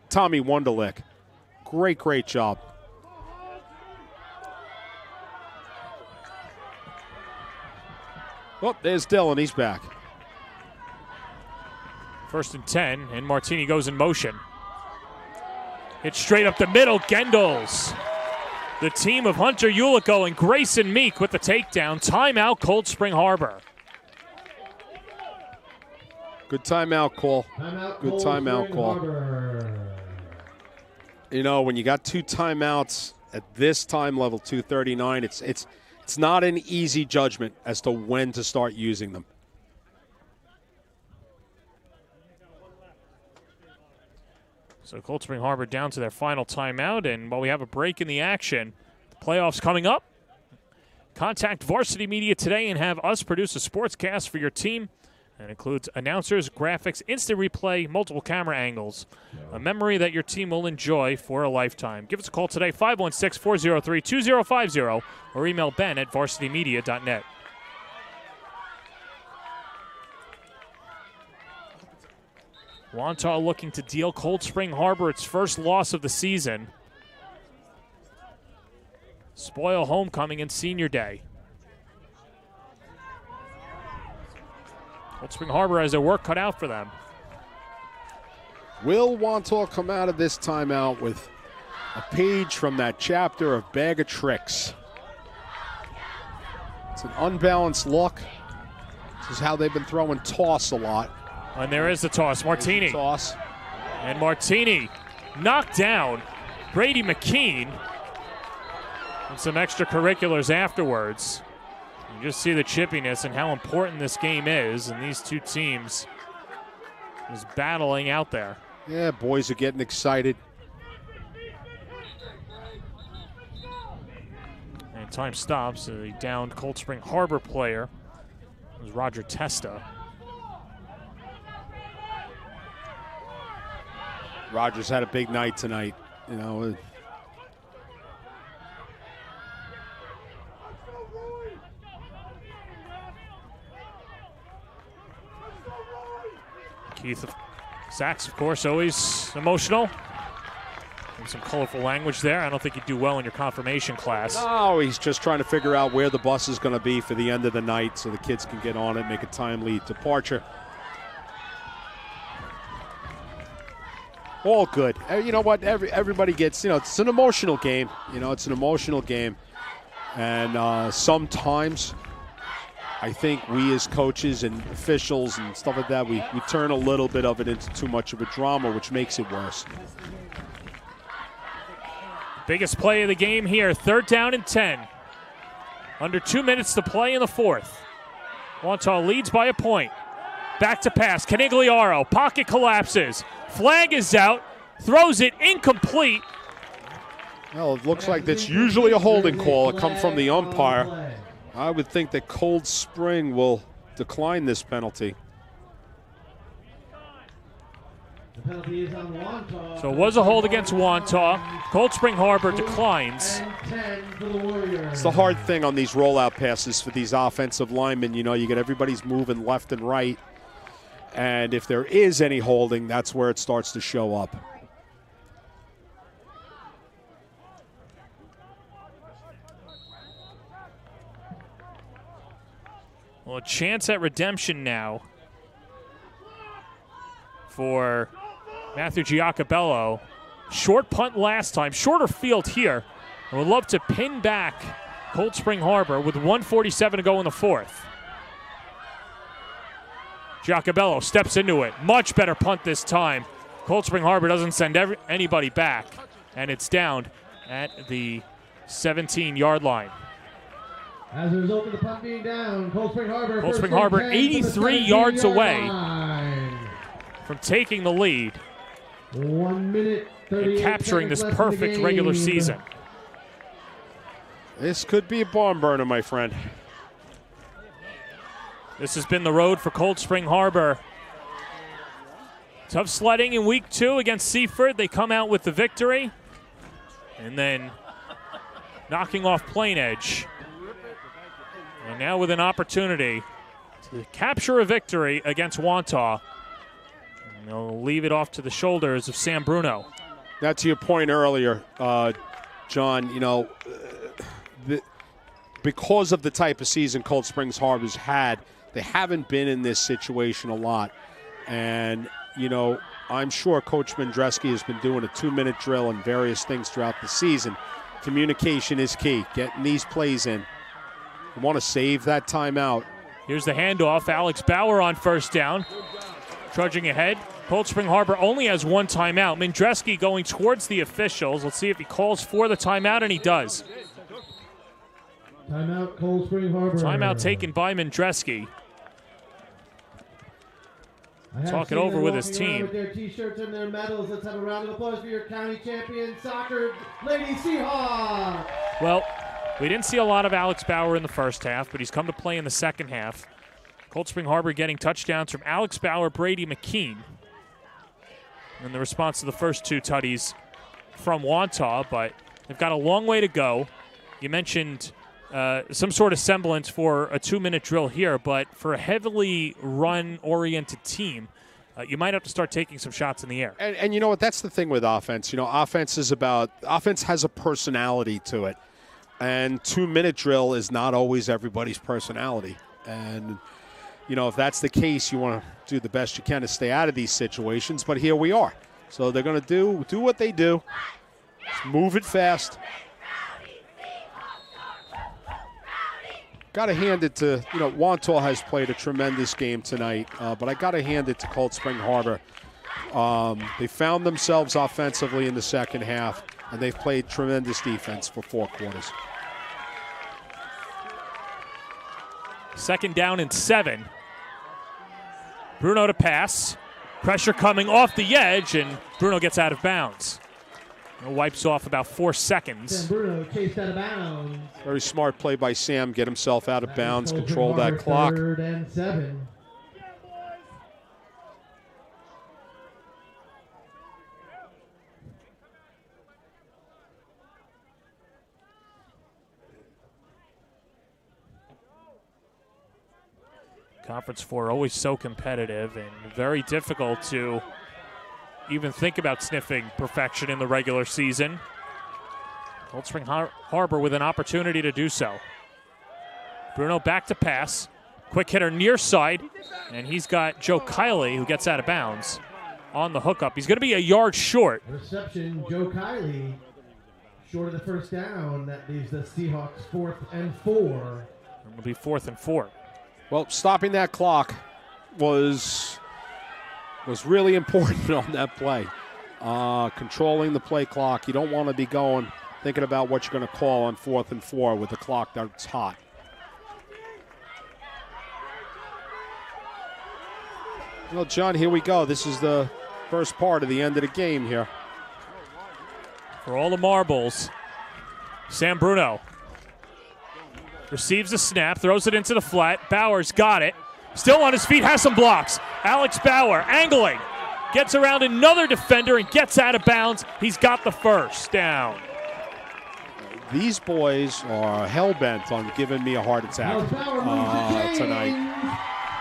Tommy Wunderlich. Great job. Oh, there's Dylan. He's back. 1st and 10, and Martini goes in motion. It's straight up the middle, Gendels. The team of Hunter Ulico and Grayson Meek with the takedown. Timeout, Cold Spring Harbor. Good timeout call. Good timeout call. You know, when you got 2 timeouts at this time level, 2:39, it's not an easy judgment as to when to start using them. So Cold Spring Harbor down to their final timeout, and while we have a break in the action, the playoffs coming up. Contact Varsity Media today and have us produce a sportscast for your team. That includes announcers, graphics, instant replay, multiple camera angles. A memory that your team will enjoy for a lifetime. Give us a call today, 516-403-2050, or email ben@varsitymedia.net. Wantagh looking to deal Cold Spring Harbor its first loss of the season. Spoil homecoming and senior day. Cold Spring Harbor has their work cut out for them. Will Wantagh come out of this timeout with a page from that chapter of Bag of Tricks? It's an unbalanced look. This is how they've been throwing toss a lot. And there is the toss. Martini. Toss. And Martini knocked down Brady McKean. And some extracurriculars afterwards. You just see the chippiness and how important this game is, and these two teams is battling out there. Yeah, boys are getting excited. And time stops. A downed Cold Spring Harbor player. It was Roger Testa. Rogers had a big night tonight. You know. Keith Sachs, of course, always emotional. And some colorful language there. I don't think you'd do well in your confirmation class. No, he's just trying to figure out where the bus is going to be for the end of the night so the kids can get on it, make a timely departure. All good. You know what? Everybody gets, it's an emotional game. It's an emotional game. And sometimes I think we as coaches and officials and stuff like that, we turn a little bit of it into too much of a drama, which makes it worse. Biggest play of the game here, 3rd down and 10. Under 2 minutes to play in the 4th. Wantagh leads by a point. Back to pass, Canigliaro, pocket collapses. Flag is out, throws it incomplete. Well, it looks like that's usually a holding call. It comes from the umpire. I would think that Cold Spring will decline this penalty. The penalty is on Wantagh. So it was a hold against Wantagh. Cold Spring Harbor declines. It's the hard thing on these rollout passes for these offensive linemen. You get everybody's moving left and right. And if there is any holding, that's where it starts to show up. Well, a chance at redemption now for Matthew Giacobello. Short punt last time, shorter field here. And would love to pin back Cold Spring Harbor with 1:47 to go in the 4th. Giacobello steps into it. Much better punt this time. Cold Spring Harbor doesn't send anybody back. And it's down at the 17-yard line. As a result of the punt being down, Cold Spring Harbor 83 yards away from taking the lead 1 minute, and capturing this perfect regular season. This could be a barn burner, my friend. This has been the road for Cold Spring Harbor. Tough sledding in week 2 against Seaford. They come out with the victory. And then knocking off Plain Edge. And now with an opportunity to capture a victory against Wantagh. And they'll leave it off to the shoulders of Sam Bruno. Now, to your point earlier, John, because of the type of season Cold Springs Harbor's had, they haven't been in this situation a lot. And, I'm sure Coach Mendreski has been doing a 2-minute drill and various things throughout the season. Communication is key, getting these plays in. You want to save that timeout. Here's the handoff. Alex Bauer on 1st down. Trudging ahead. Cold Spring Harbor only has 1 timeout. Mendreski going towards the officials. Let's see if he calls for the timeout, and he does. Timeout, Cold Spring Harbor. Timeout taken by Mendreski. Talk it over with his team. With their T-shirts and their medals. Let's have a round of applause for your county champion soccer Lady Seahawks. Well, we didn't see a lot of Alex Bauer in the first half, but he's come to play in the second half. Cold Spring Harbor getting touchdowns from Alex Bauer, Brady McKean. And the response to the first 2 tutties from Wantagh, but they've got a long way to go. You mentioned some sort of semblance for a 2-minute drill here, but for a heavily run-oriented team, you might have to start taking some shots in the air. And you know what? That's the thing with offense. Offense has a personality to it. And 2-minute drill is not always everybody's personality. And, if that's the case, you want to do the best you can to stay out of these situations. But here we are. So they're going to do what they do. Just move it fast. Got to hand it to, Wantagh has played a tremendous game tonight, but I got to hand it to Cold Spring Harbor. They found themselves offensively in the second half, and they've played tremendous defense for 4 quarters. 2nd down and 7. Bruno to pass. Pressure coming off the edge, and Bruno gets out of bounds. Wipes off about 4 seconds. Bruno chased out of bounds. Very smart play by Sam. Get himself out of bounds, control that clock. 3rd and 7. Conference 4 always so competitive and very difficult to even think about sniffing perfection in the regular season. Cold Spring Harbor with an opportunity to do so. Bruno back to pass. Quick hitter near side, and he's got Joe Kiley, who gets out of bounds on the hookup. He's going to be a yard short. Reception, Joe Kiley, short of the first down. That leaves the Seahawks 4th and 4. It'll be 4th and 4. Well, stopping that clock was really important on that play. Controlling the play clock. You don't want to be thinking about what you're going to call on 4th and 4 with the clock that's hot. Well, John, here we go. This is the first part of the end of the game here. For all the marbles, Sam Bruno receives the snap, throws it into the flat. Bowers got it. Still on his feet, has some blocks. Alex Bauer angling. Gets around another defender and gets out of bounds. He's got the first down. These boys are hell-bent on giving me a heart attack tonight.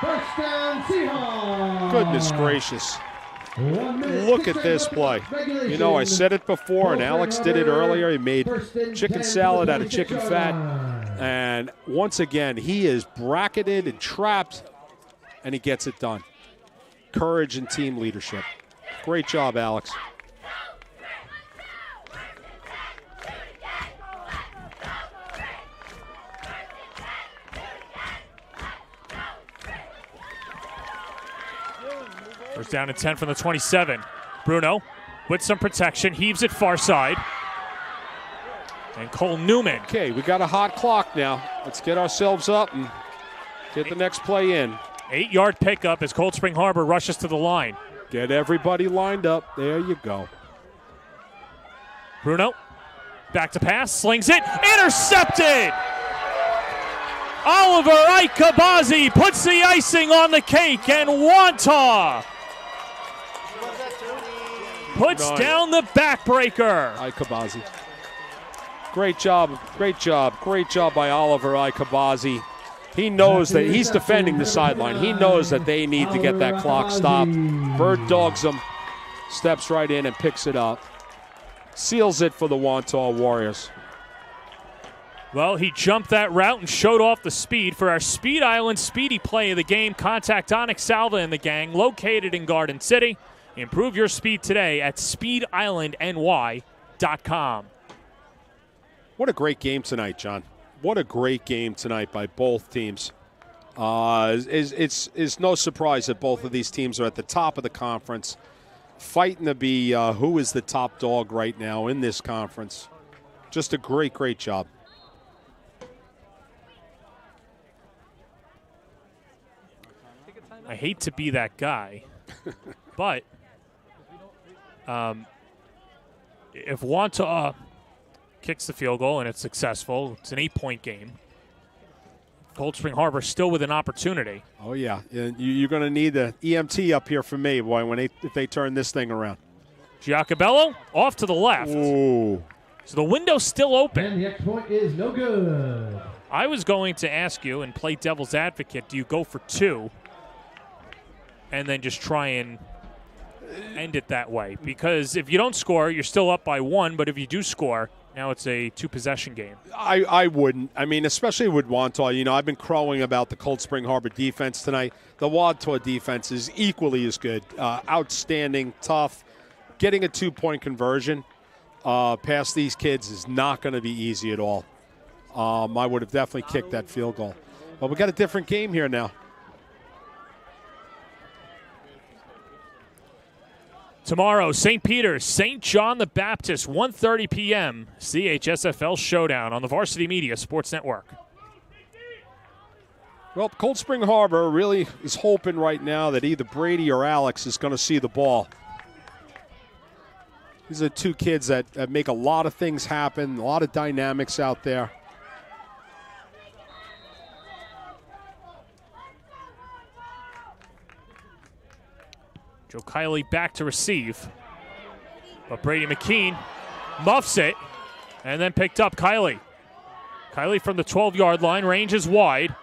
First down, Seahawks. Goodness gracious. Look at this play. You know, I said it before, and Alex did it earlier. He made chicken salad out of chicken fat. And once again, he is bracketed and trapped, and he gets it done. Courage and team leadership. Great job, Alex. First down and 10 from the 27. Bruno with some protection, heaves it far side. And Cole Newman. Okay, we got a hot clock now. Let's get ourselves up and get the next play in. 8-yard pickup as Cold Spring Harbor rushes to the line. Get everybody lined up. There you go. Bruno back to pass, slings it, intercepted! Oliver Ikabazi puts the icing on the cake, and Wantagh puts down the backbreaker. Ikabazi. Great job by Oliver Ikabazi. He knows that he's defending the sideline. He knows that they need to get that clock stopped. Bird dogs him, steps right in and picks it up. Seals it for the Wantagh Warriors. Well, he jumped that route and showed off the speed. For our Speed Island Speedy play of the game, contact Onyx Salva and the gang located in Garden City. Improve your speed today at speedislandny.com. What a great game tonight, John. What a great game tonight by both teams. It's no surprise that both of these teams are at the top of the conference, fighting to be who is the top dog right now in this conference. Just a great, great job. I hate to be that guy, but if Wantagh kicks the field goal and it's successful, it's an 8-point game. Cold Spring Harbor still with an opportunity. Oh, yeah. You're going to need the EMT up here for me, boy, if they turn this thing around. Giacobello off to the left. Ooh. So the window's still open. And the extra point is no good. I was going to ask you and play devil's advocate, do you go for 2 and then just try and end it that way? Because if you don't score, you're still up by 1, but if you do score, now it's a 2-possession game. I wouldn't. I mean, especially with Wantagh. You know, I've been crowing about the Cold Spring Harbor defense tonight. The Wantagh defense is equally as good. Outstanding, tough. Getting a 2-point conversion past these kids is not going to be easy at all. I would have definitely kicked that field goal. But we got a different game here now. Tomorrow, St. Peter's, St. John the Baptist, 1:30 p.m. CHSFL Showdown on the Varsity Media Sports Network. Well, Cold Spring Harbor really is hoping right now that either Brady or Alex is going to see the ball. These are two kids that make a lot of things happen, a lot of dynamics out there. Joe Kiley back to receive. But Brady McKean muffs it and then picked up Kiley. Kiley from the 12-yard line, range is wide.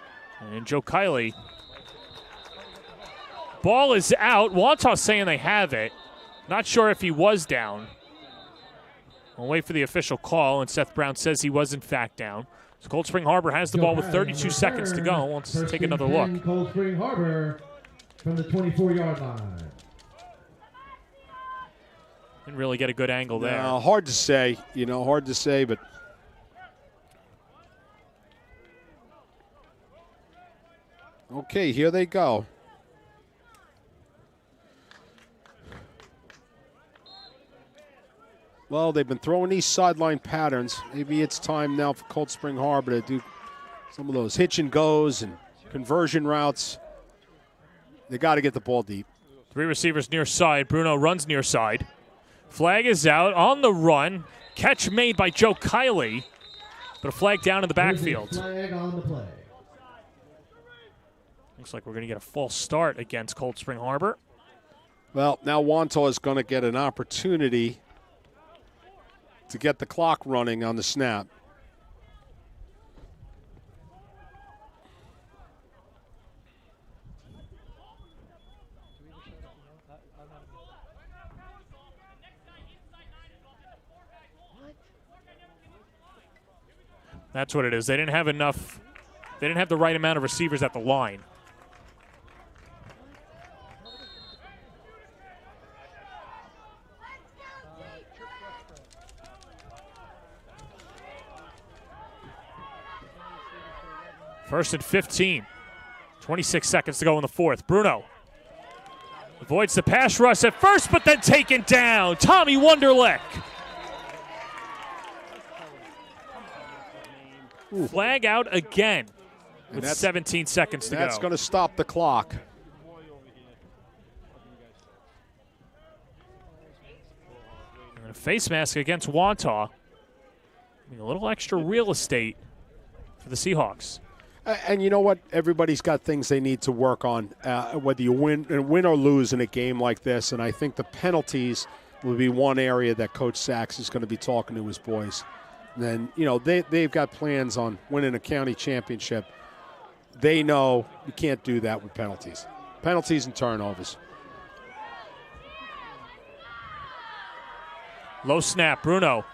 And Joe Kiley. Ball is out. Wantagh saying they have it. Not sure if he was down. We'll wait for the official call, and Seth Brown says he was in fact down. So Cold Spring Harbor has the ball with 32 seconds to go. Let's take another look. Cold Spring Harbor from the 24-yard line. Didn't really get a good angle there. Hard to say, hard to say, but okay, here they go. Well, they've been throwing these sideline patterns. Maybe it's time now for Cold Spring Harbor to do some of those hitch and goes and conversion routes. They got to get the ball deep. 3 receivers near side. Bruno runs near side. Flag is out on the run. Catch made by Joe Kiley, but a flag down in the backfield. Flag on the play. Looks like we're going to get a false start against Cold Spring Harbor. Well, now Wantagh is going to get an opportunity to get the clock running on the snap. That's what it is. They didn't have enough. They didn't have the right amount of receivers at the line. First and 15. 26 seconds to go in the fourth. Bruno avoids the pass rush at first, but then taken down. Tommy Wonderlick. Flag out again with 17 seconds to go. That's going to stop the clock. And a face mask against Wantagh. A little extra real estate for the Seahawks. And you know what? Everybody's got things they need to work on, whether you win or lose in a game like this. And I think the penalties will be one area that Coach Sachs is going to be talking to his boys. And then, they've got plans on winning a county championship. They know you can't do that with penalties. Penalties and turnovers. Low snap, Bruno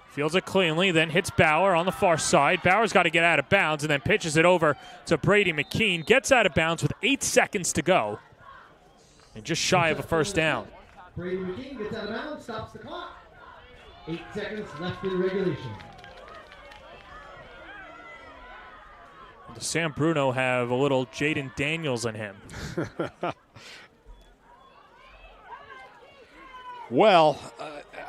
fields it cleanly, then hits Bauer on the far side. Bauer's got to get out of bounds and then pitches it over to Brady McKean. Gets out of bounds with 8 seconds to go. And just shy of a first down. Brady McKean gets out of bounds, stops the clock. 8 seconds left in regulation. Does Sam Bruno have a little Jaden Daniels in him? Well,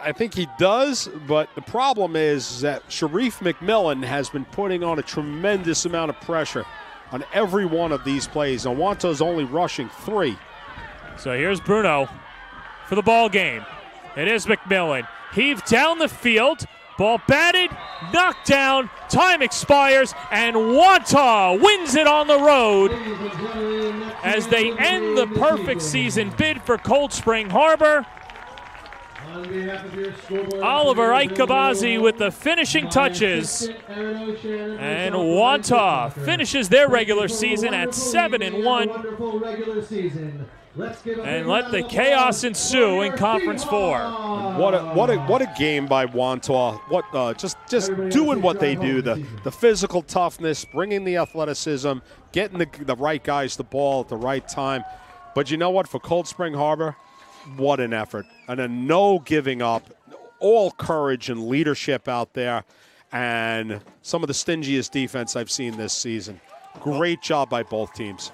I think he does, but the problem is that Sharif McMillan has been putting on a tremendous amount of pressure on every one of these plays. And Wantagh's only rushing 3. So here's Bruno for the ball game. It is McMillan. Heaved down the field. Ball batted, knocked down, time expires, and Wantagh wins it on the road as they end the perfect season bid for Cold Spring Harbor. Oliver Ikabazi with the finishing touches, and Wantagh finishes their regular season at 7-1. And let the chaos ensue in Conference 4. What a game by Wantagh. What just doing what they do, the physical toughness, bringing the athleticism, getting the right guys the ball at the right time. But you know what? For Cold Spring Harbor, what an effort. And a no giving up, all courage and leadership out there, and some of the stingiest defense I've seen this season. Great job by both teams.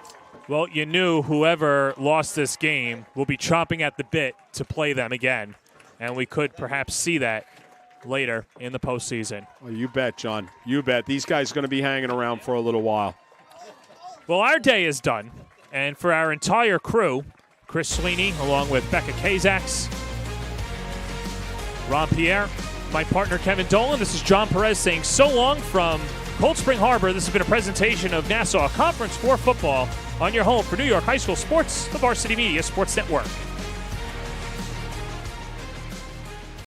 Well, you knew whoever lost this game will be chomping at the bit to play them again, and we could perhaps see that later in the postseason. Well, you bet, John. You bet. These guys are going to be hanging around for a little while. Well, our day is done. And for our entire crew, Chris Sweeney, along with Becca Kazaks, Ron Pierre, my partner Kevin Dolan, this is John Perez saying so long from Cold Spring Harbor. This has been a presentation of Nassau Conference 4 football on your home for New York High School sports, the Varsity Media Sports Network.